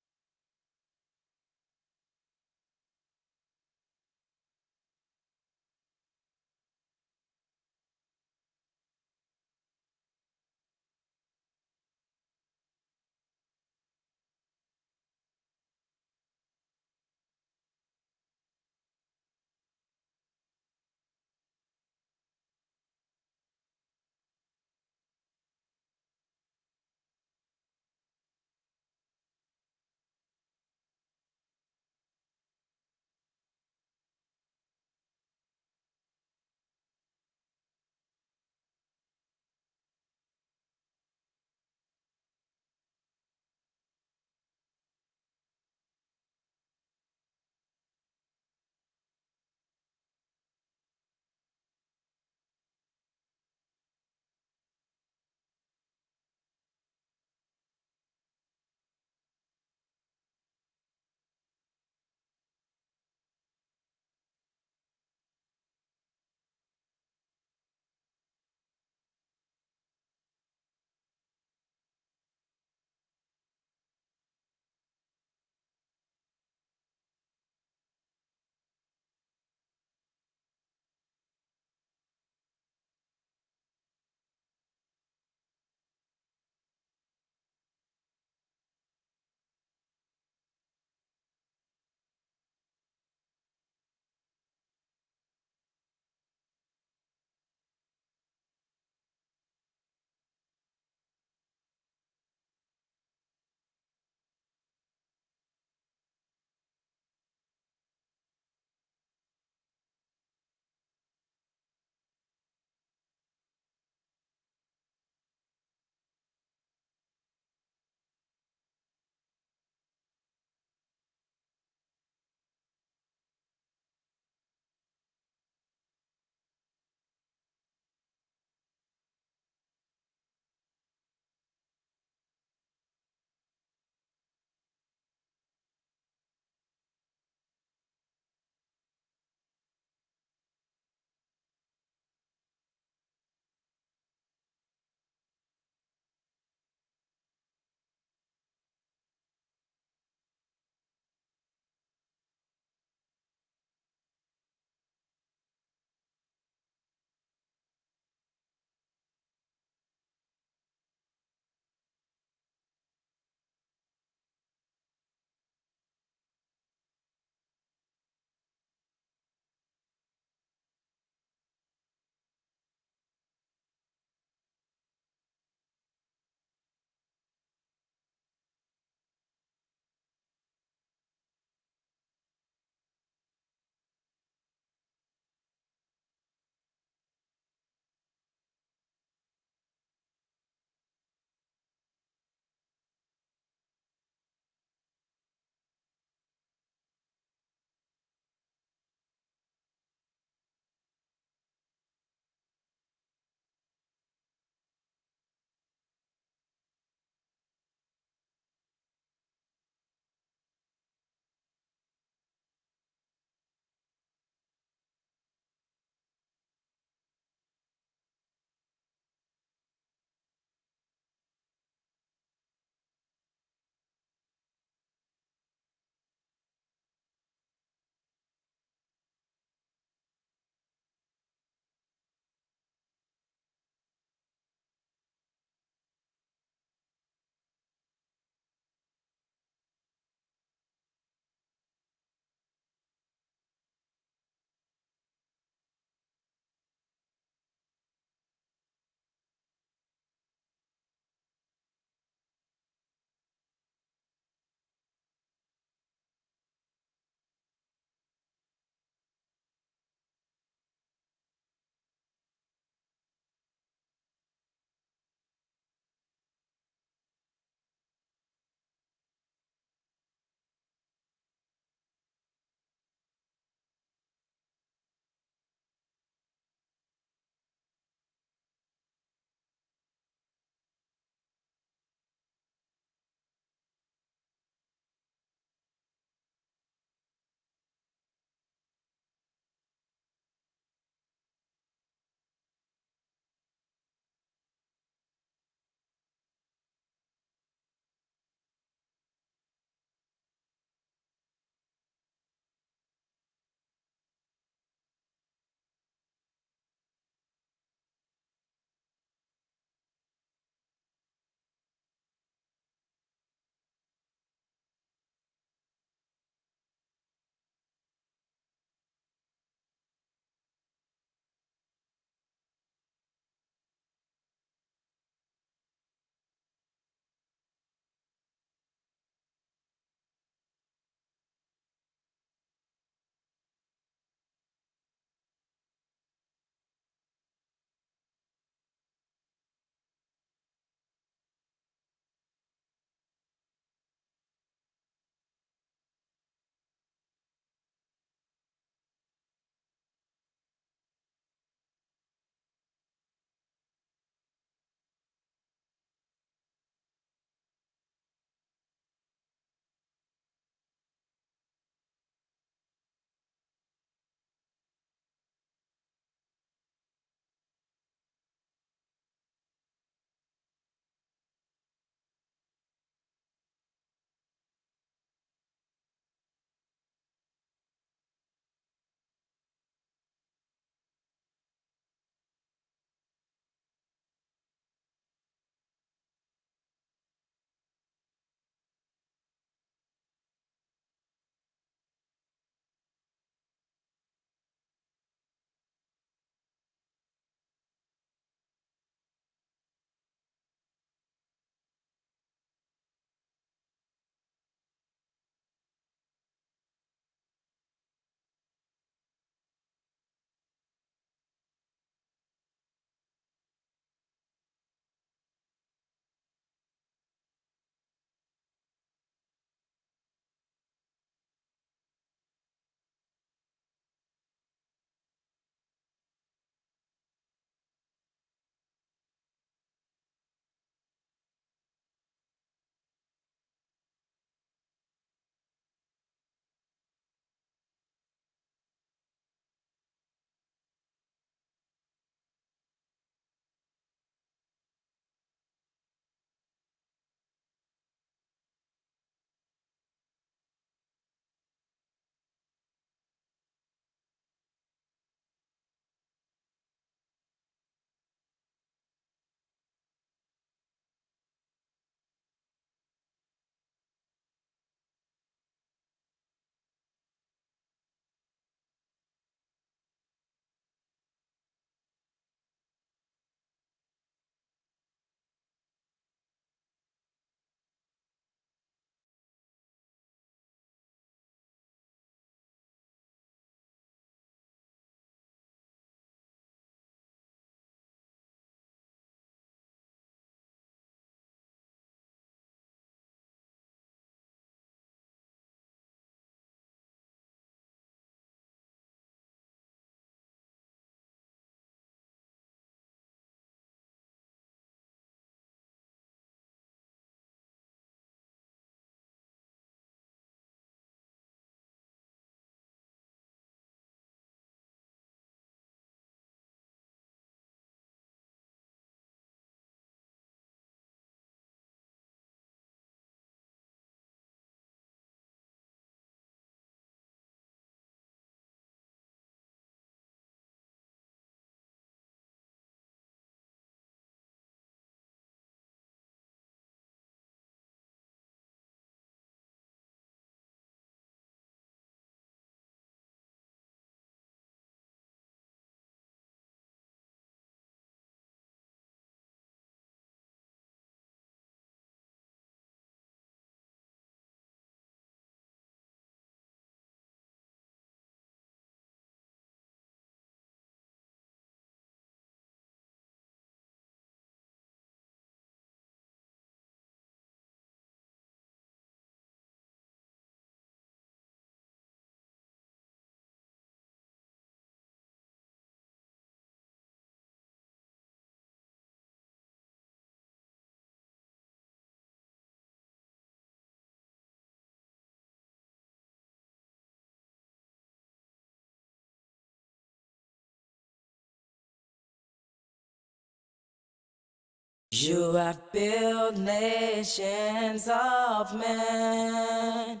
You have built nations of men.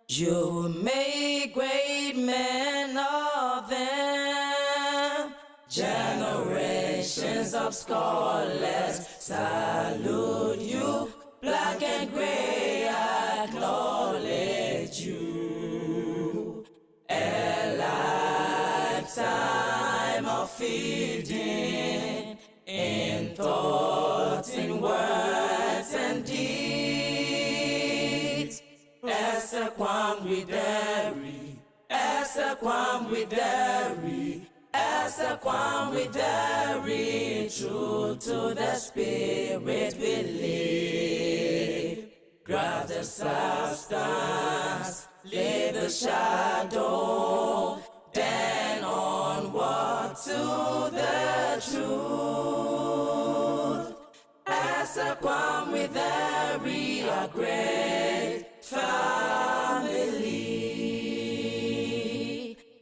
You made great men of them. Generations of scholars salute you. Black and gray acknowledge you. A lifetime of feeding in thoughts, in words and deeds. Esekwam wideri, esekwam wideri, esekwam wideri. True to the spirit we live. Grab the substance, leave the shadow, then onward to the truth. Esekwam wideri, a great family.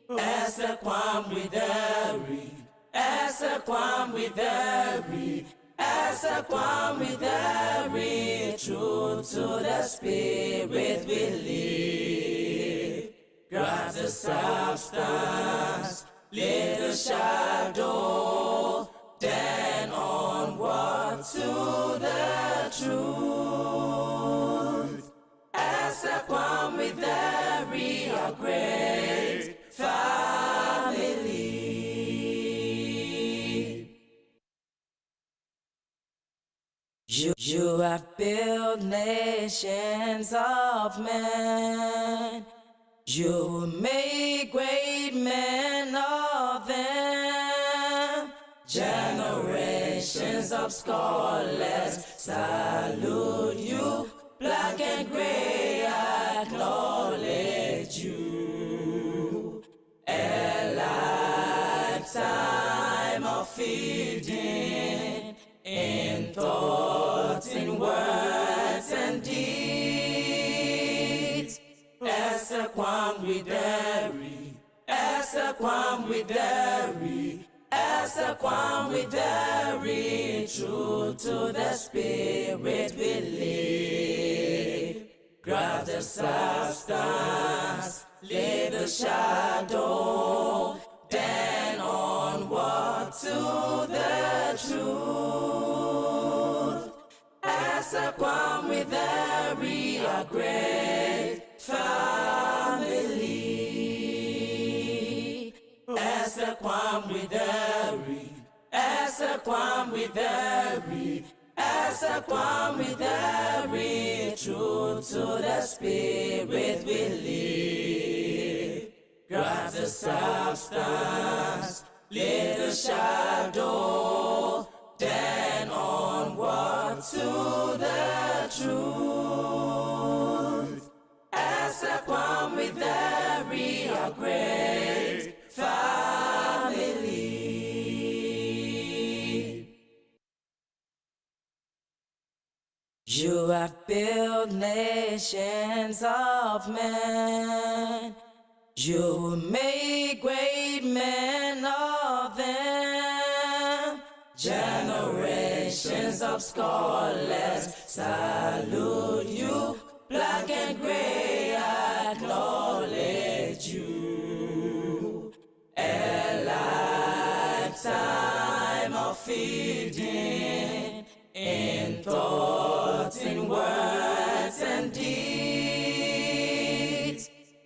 Esekwam wideri, esekwam wideri, esekwam wideri. True to the spirit we live. Grab the substance, leave the shadow, then onward to the truth. Esekwam wideri, a great family. You have built nations of men. You made great men of them. Generations of scholars salute you. Black and gray acknowledge you. A lifetime of feeding in thoughts, in words and deeds. Esekwam wideri, esekwam wideri, esekwam wideri. True to the spirit we live. Grab the substance, leave the shadow, then onward to the truth. Esekwam wideri, a great family. Esekwam wideri, esekwam wideri, esekwam wideri. True to the spirit we live. Grab the substance, leave the shadow, then onward to the truth. Esekwam wideri, a great family. You have built nations of men. You made great men of them. Generations of scholars salute you. Black and gray acknowledge you. A lifetime of feeding in thoughts, in words and deeds.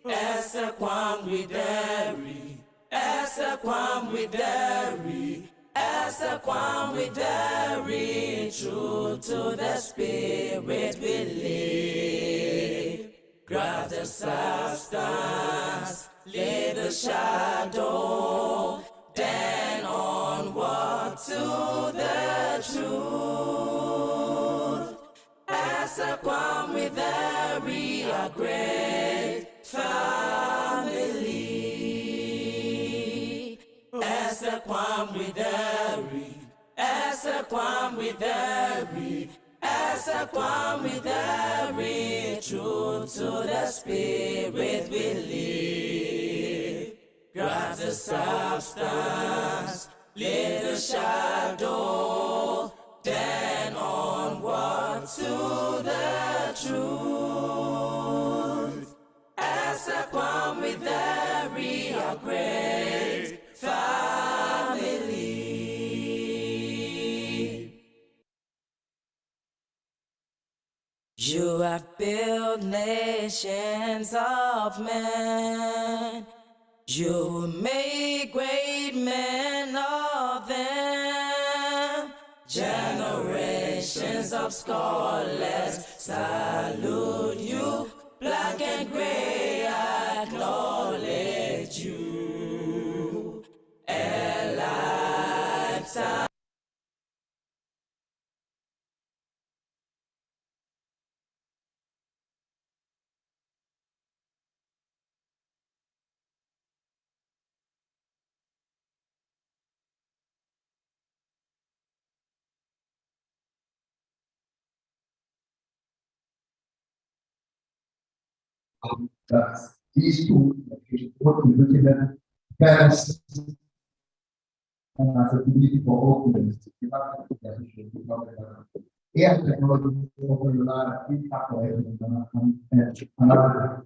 Esekwam wideri, esekwam wideri, esekwam wideri. True to the spirit we live. Grab the substance, leave the shadow, then onward to the truth. Esekwam wideri, a great family. Esekwam wideri, esekwam wideri, esekwam wideri. True to the spirit we live. Grab the substance, leave the shadow, then You have built nations of men. You make great men of them. Generations of scholars salute you. Black and gray acknowledge you. A lifetime. These two, what we look at them, parents and accessibility for all students. Yeah, technology open line, and another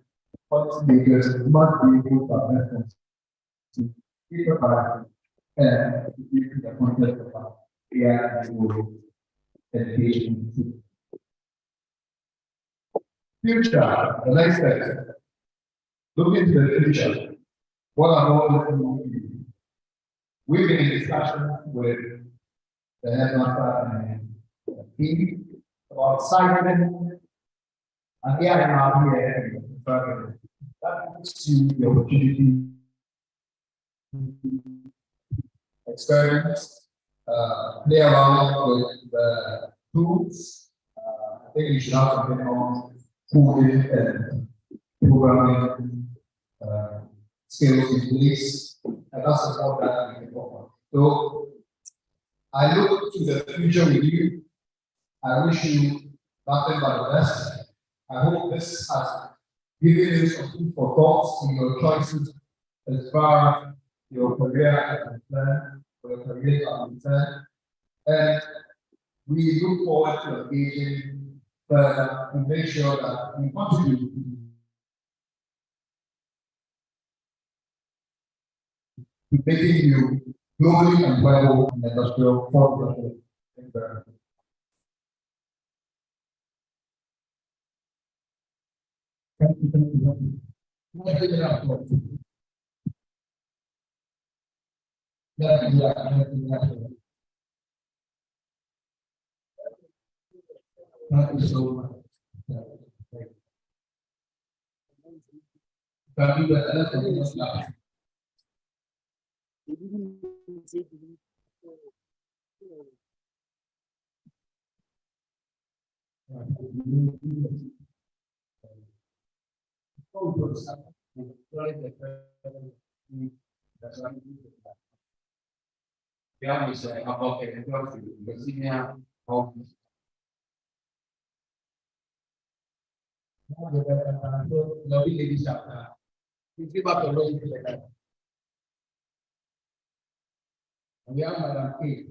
policymakers must be able to reference to keep about and the concept of AI education. Future, the next step. Look into the future. What are all the we've been in discussion with the headmaster and the team about cycling, and here I am here. That gives you the opportunity to experiment, play around with the tools. I think you should have something on coding and programming skills in place, and that's what that we can offer. So I look to the future with you. I wish you nothing but the best. I hope this has given you some food for thoughts in your choices as far as your career is concerned, or your career are concerned. And we look forward to engaging further to make sure that we contribute to making you globally and viable in the industrial force. Thank you very much. Thank you. Thank you so much. Thank you. We have Madam K.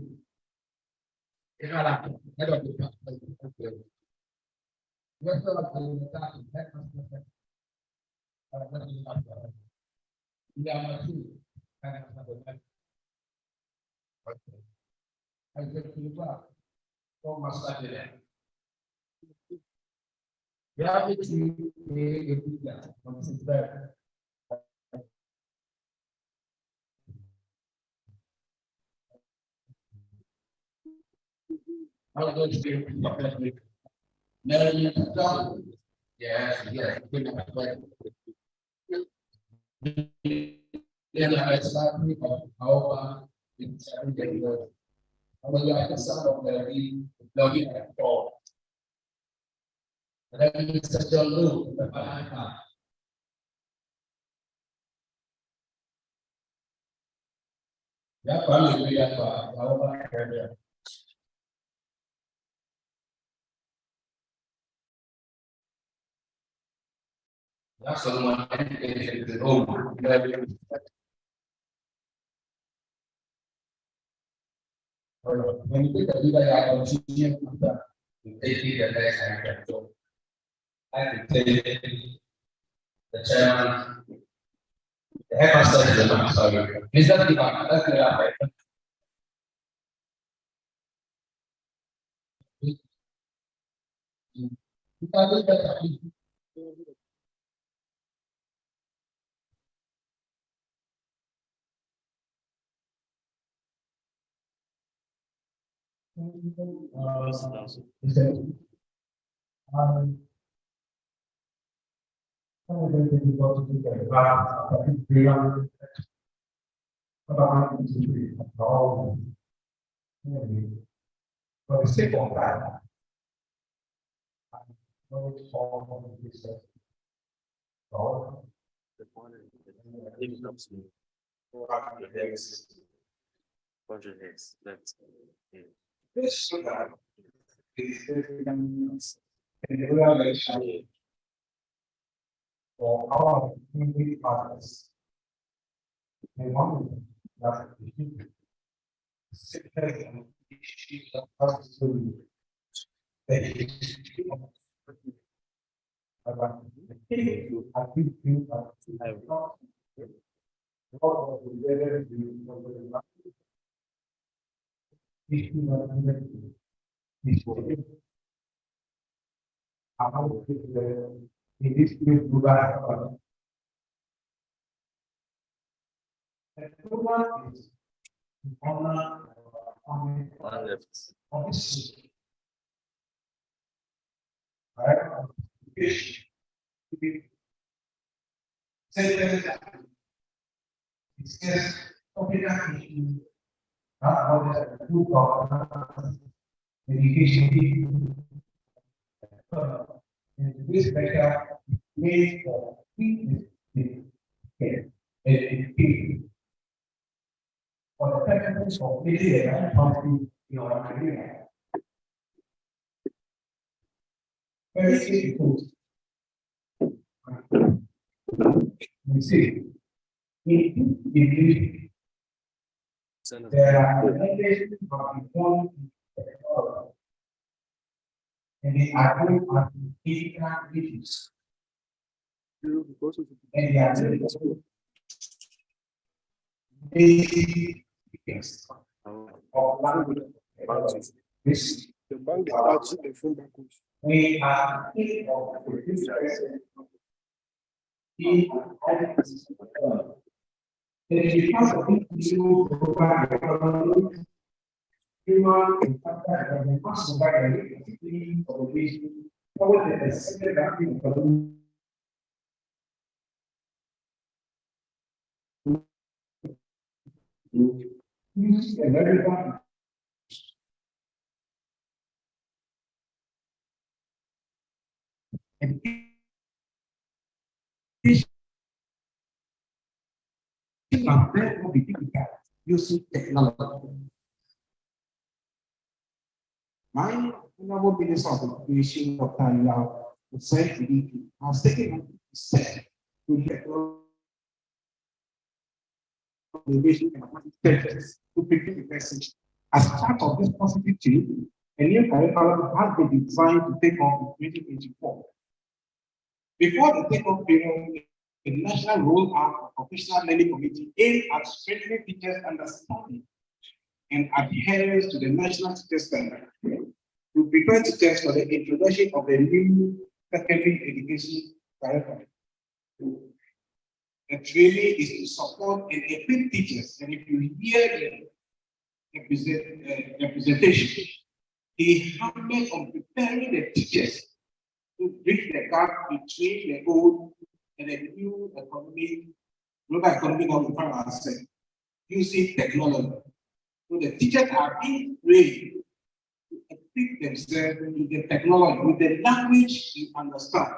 Yes, yes. Then I start with how it's everything goes. When you have some of the logging at all. And then it's such a loop, the banana. Yeah, probably we have our area. That's someone in the home. When you take a leader, I continue to take it the next time. So I can take the chairman, the headmaster is the man, sorry. Is that the man? That's the right. For the sake of that, this so that for our community partners, they want that the secretary and chief of us to the about the king, I think you are education. And this better place for education for the purpose of building a country in our career. Very difficult. You see, in there are limitations from one and they are going on physical issues. And they are very basic things of language. This we are in of it is because of this new program human impact and the cost of the obligation forward the second acting economy. Use American and this will be difficult using technology. My honorable minister of education, Dr. Osei, has taken a step to get innovation and to prepare the message. As part of this positive change, a new curriculum has been designed to take off in 2024. Before the takeoff period, the national rollout of professional learning committee aimed at strengthening teachers' understanding and adherence to the national teacher standard to prepare teachers for the introduction of the new secondary education curriculum. The training is to support and equip teachers, and if you hear the presentation, he hammered on preparing the teachers to bridge the gap between the old and the new economy, global economy that we find ourselves using technology. So the teachers are being trained to equip themselves with the technology, with the language you understand.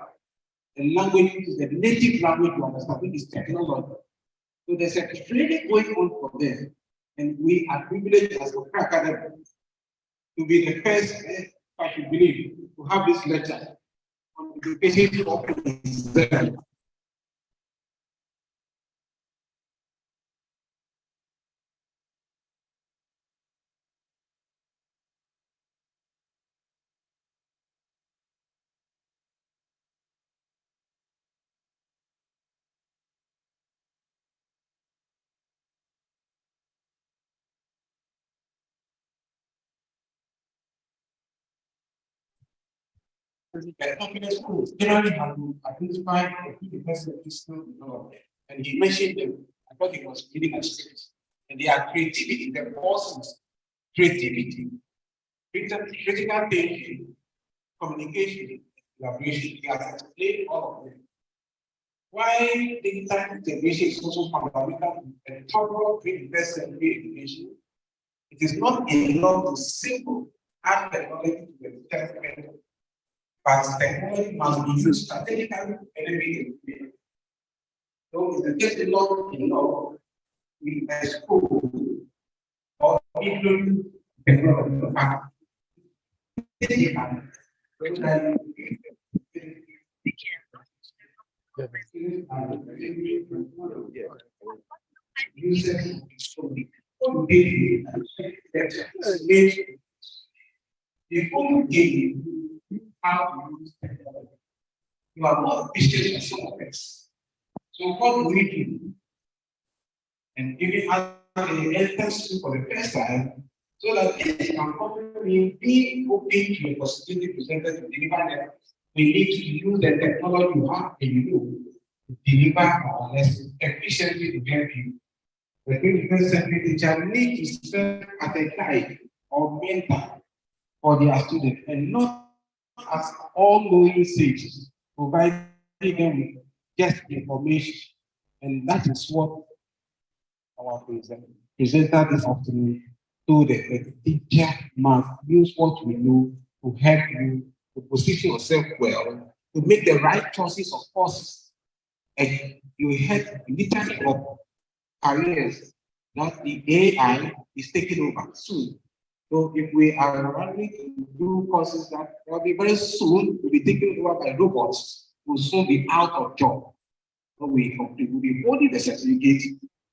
The language is the native language you understand, which is technology. So there's a training going on for them, and we are privileged as Accra Academy to be the first, I should believe, to have this lecture on education of Israel. The confidence schools generally have to identify the person is still developed. And he mentioned them. I thought he was reading a script. And they are creativity, the forces, creativity, critical thinking, communication, collaboration. He has explained all of them. Why digital integration is also fundamental and top of investment education? It is not enough to simple add technology to the development, but technology must be used strategically and immediately. So it is not enough with a school or including technology. The only game how to use technology. You are more efficient in some of this. So what do we do? And giving us the entrance for the first time, so that this can probably be open to the possibility presented to deliver them. We need to use the technology you have in you to deliver more or less efficiently to help you. The 21st century teacher needs to serve as a guide or mentor for their students and not as all-knowing sage, providing them with just information. And that is what our presenter this afternoon told the teacher must use what we know to help you to position yourself well, to make the right choices of courses. And you have literally of careers that the AI is taking over soon. So if we are running to do courses that will be very soon, will be taken over by robots, will soon be out of job. So we will be holding the certificate,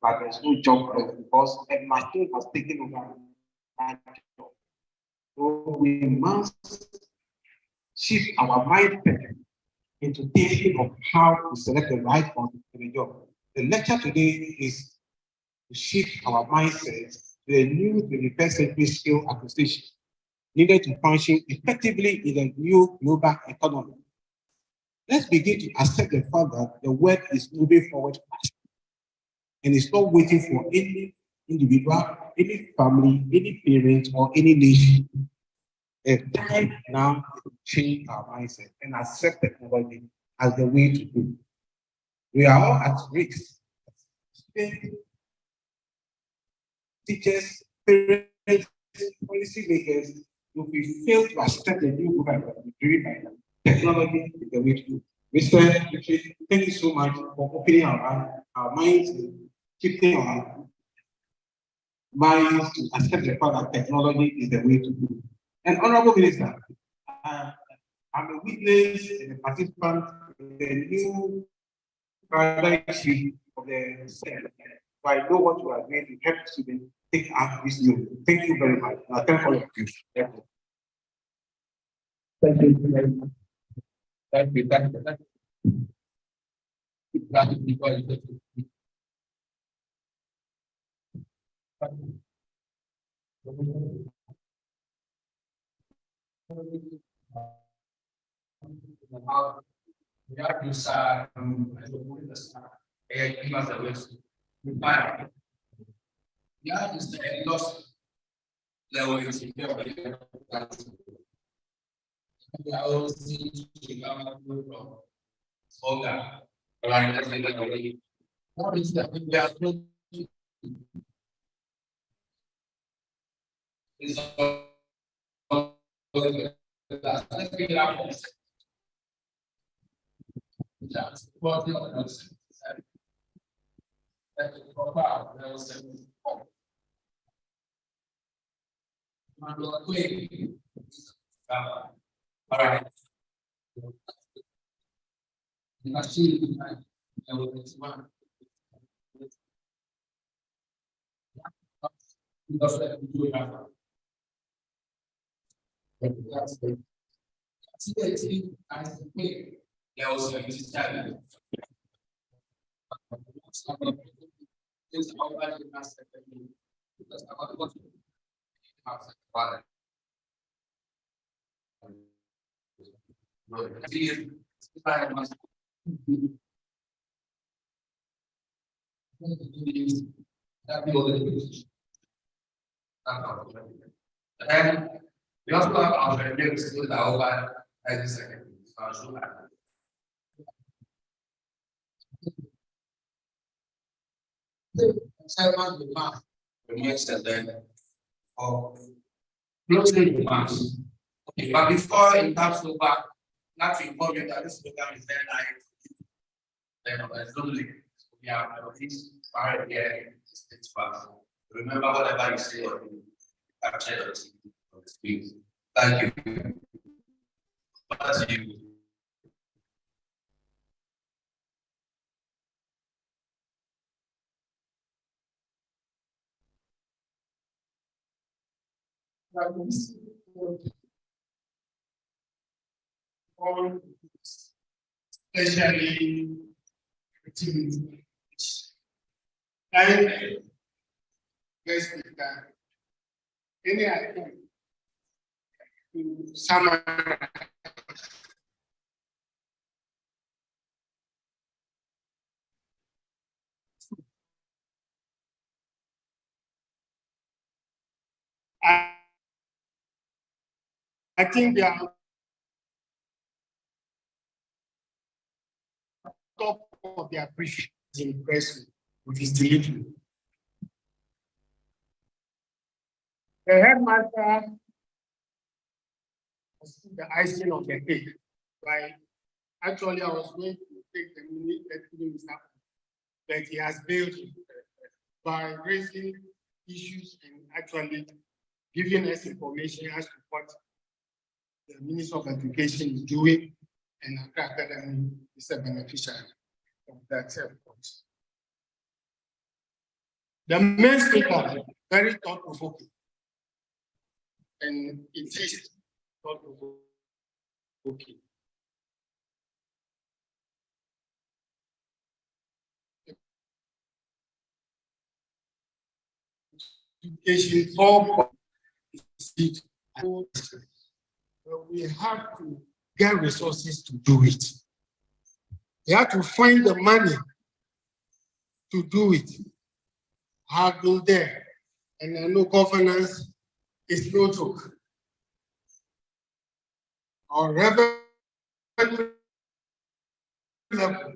but there's no job for it because a machine has taken over that job. So we must shift our mindset into thinking of how to select the right one for the job. The lecture today is to shift our mindset to a new 21st century skill acquisition needed to function effectively in a new global economy. Let's begin to accept the fact that the world is moving forward fast and it's not waiting for any individual, any family, any parent, or any nation. It's time now to change our mindset and accept technology as the way to do. We are all at risk. Teachers, parents, policymakers, if we fail to accept the new government driven by technology is the way to do. Mr. Richard, thank you so much for opening our minds and shifting our minds to accept the fact that technology is the way to do. And Honorable Minister, I'm a witness and a participant in the new paradigm of the Senate. So I know what you are doing to help students take up this new. Thank you very much. Thank you. Thank you very much. Thank you. Thank you. Thank you. We have to start yeah, is the loss level is we are all seeing from Olga. What is that we are doing? Is let's get out of this. Just what the other said. That is profile. That was all right. And we also have our friends with our as a second. Closing remarks. Okay, but before in terms of back, not to inform you that this program is very live. Then there's no link. We have this fire here, it's back. Remember whatever you say or you capture on the screen. Thank you. As you. Especially and let's be that any item to summarize. I think they are top of their brief in press with his delivery. The headmaster was the icing of the cake. Right? Actually, I was going to take the minute but he has built by raising issues and actually giving us information as to what the Minister of Education is doing, and Accra Academy is a beneficiary of that effort. The main speaker, very thought-provoking, and it is thought-provoking. Education for we have to get resources to do it. We have to find the money to do it. Have been there, and I know governance is no joke. Our revenue level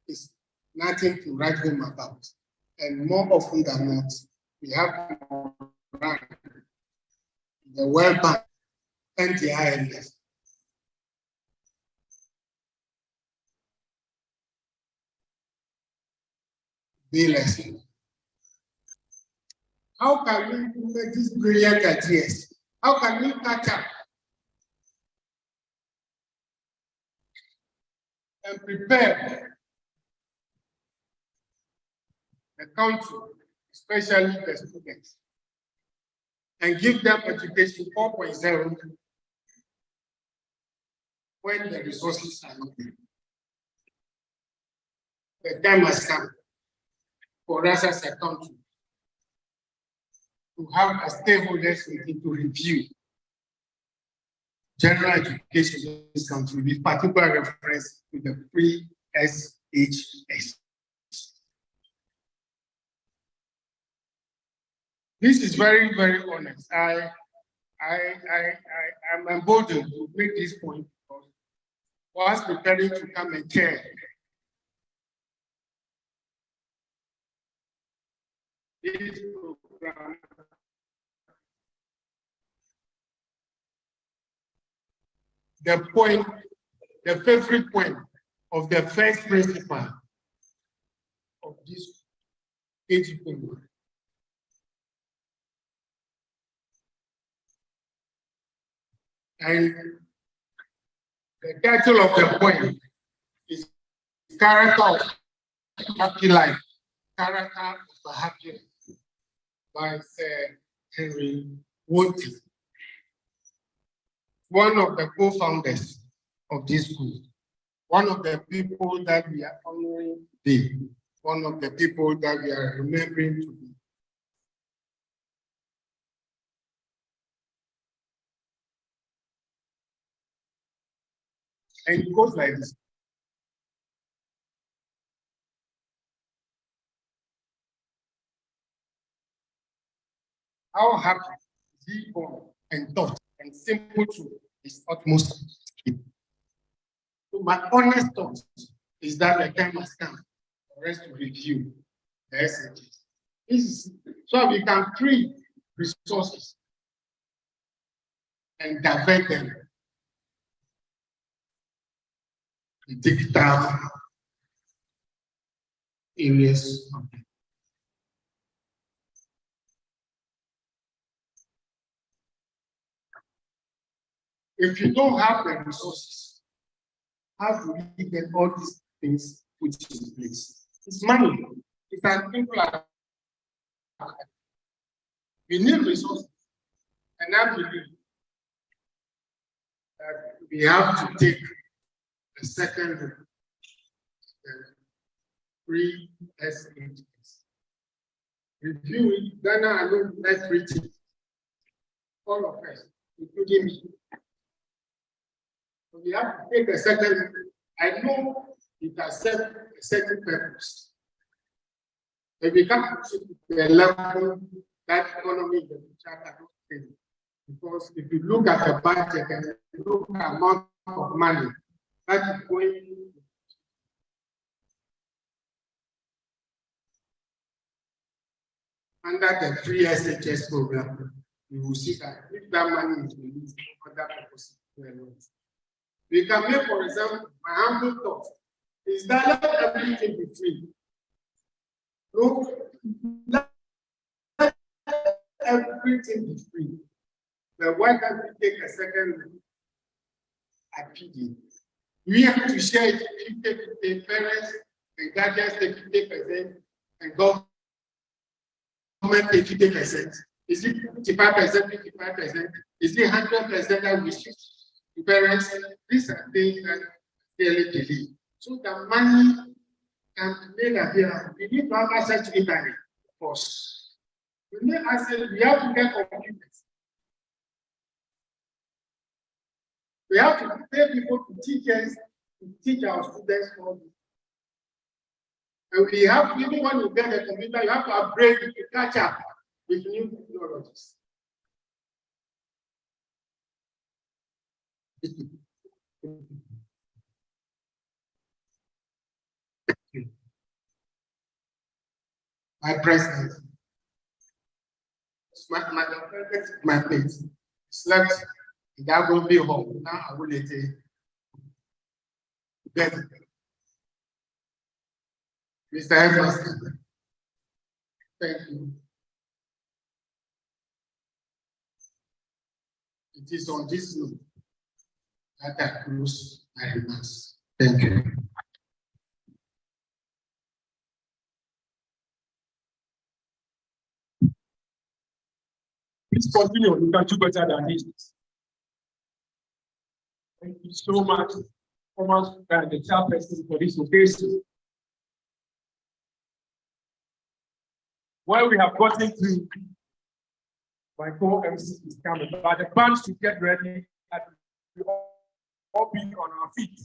is nothing to write home about, and more often than not, we have to run the World Bank and the IMF. Be lesson. How can we make these brilliant ideas? How can we catch up and prepare the country, especially the students, and give them education 4.0 when the resources are not there? The time has come for us as a country to have a stakeholders meeting to review general education in this country with particular reference to the pre-SHS. This is very, very honest. I'm emboldened to make this point because whilst preparing to come and chair this program, the favorite point of the first principle of this KG and the title of the poem is Character of Happy Life, Character of a Happy Life by Sir Henry Woolty, one of the co-founders of this school, one of the people that we are honoring today, one of the people that we are remembering today. And it goes like this. How happy is he born and taught and simple truth is utmost. So my honest thought is that the time has come for us to review the SHS. This is so we can free resources and divert them to digital areas of them. If you don't have the resources, how do we get all these things put in place? It's money. It's an influence. We need resources. And I believe that we have to take the second free SHS. Review it, Ghana alone, let's read it. All of us, including me. So we have to take a second. I know it has set a certain purpose. If we can't to the level that economy in the future cannot take. Because if you look at the budget and you look at the amount of money that is going under the free SHS program, you will see that if that money is released for other purposes, we can make, for example, my humble thought is that let everything be free. No, let everything be free. But why can't we take a second PD? We have to share it 50-50, parents and guardians take 50% and government take 50%. Is it 55%, 55%? Is it 100% that we should to parents? These are things that clearly delay. So the money can be made available. We need to have access to internet, of course. We need access, we have to get computers. We have to pay people to teach us, to teach our students all this. And we have, even when you get a computer, you have to upgrade it to catch up with new technologies. My president, my place, slept in that will be home. Now Awuletey. Then, Mr. Headmaster, thank you. It is on this note that I close my remarks. Thank you. Please continue. You can do better than this. Thank you so much, Thomas, and the chairperson for this occasion. Well, we have gotten to my co-MC is coming, but the band should get ready and we all be on our feet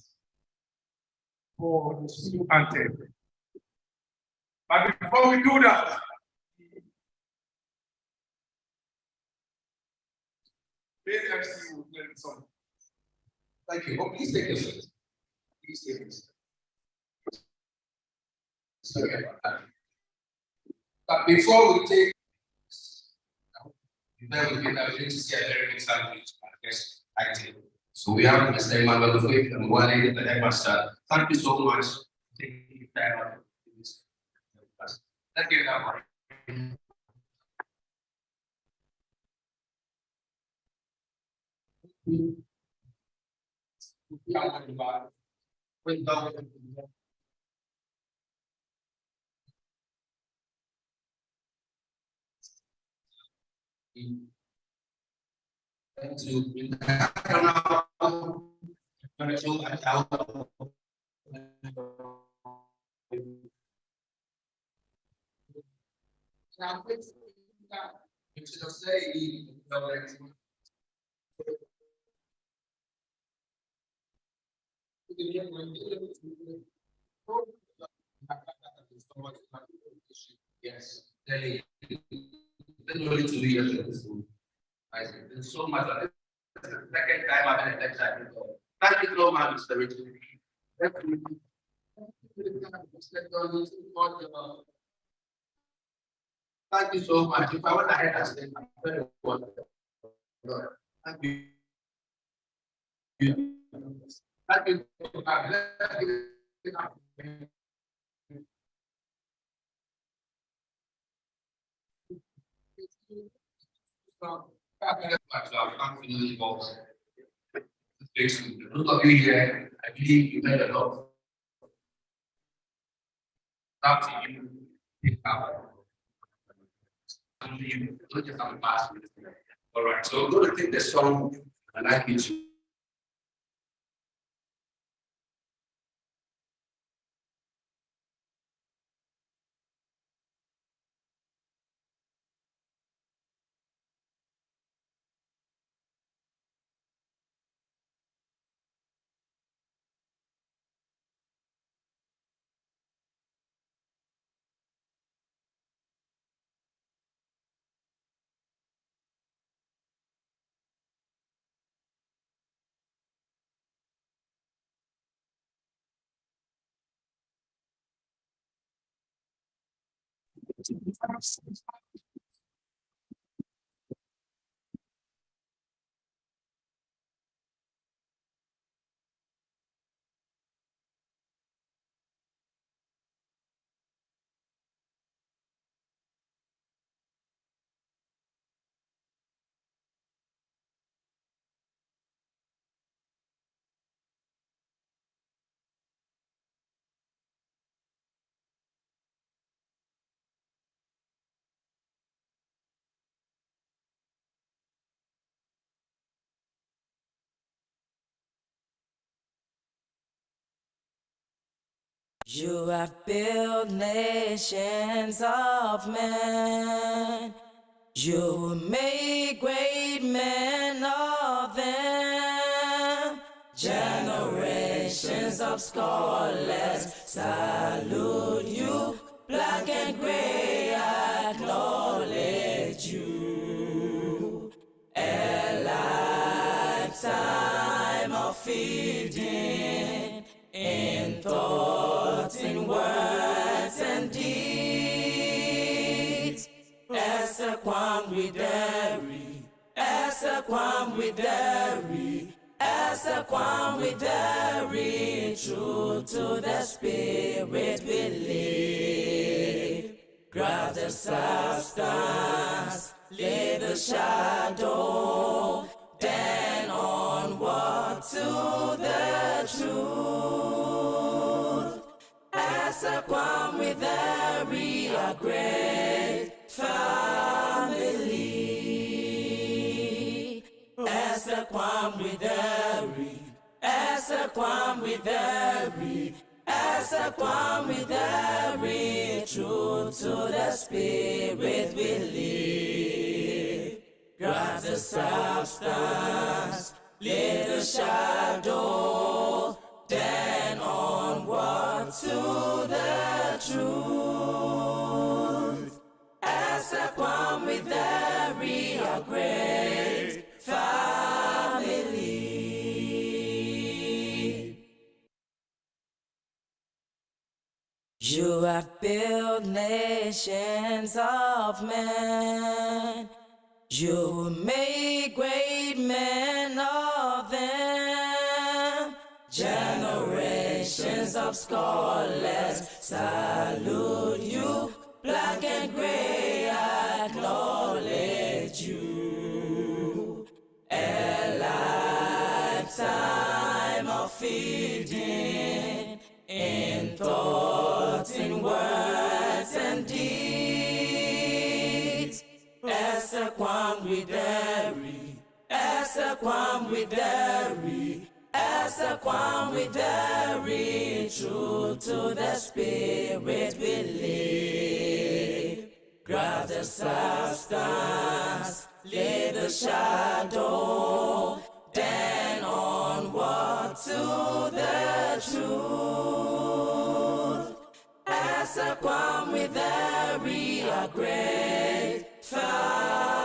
for the school anthem. But before we do that, the MC will play the song. Thank you. Oh, please take your seat. Please take your seat. Sorry about that. But before we take, then we can to see a very big sandwich guest active. So we have Mr. Emmanuel Faith and one lady, the headmaster. Thank you so much for taking time out of this. Thank you, everyone. Yes, only 2 years of school. I said, there's so much. It's the second time I've been at that time. Thank you so much, Mr. Richard. Thank you so much. If I went ahead and said, I'm very wonderful. Thank you. Thank you. Those of you here, I believe you made a lot. Up to you. Pick up. You look at some past. All right, so we're going to take the song and I can you. You have built nations of men. You made great men of them. Generations of scholars salute you. Black and gray acknowledge you. A lifetime of feeding in thoughts, in words and deeds. Esa kwam wideri, esa kwam wideri, esa kwam wideri. True to the spirit we live. Grab the substance, leave the shadow, then onward to the truth. As a kwam with every a great family. As a kwam with every, as a kwam with every, as a kwam with every. True to the spirit we live. Grab the substance, leave the shadow, then onward to the truth. As a kwam with every a great family. You have built nations of men. You made great men of them. Generations of scholars salute you. Black and gray acknowledge you. A lifetime of feeding in thoughts, in words and deeds. Esa kwam wideri, esa kwam wideri, esa kwam wideri. True to the spirit we live. Grab the substance, leave the shadow, then onward to the truth. As a quam with every great fire.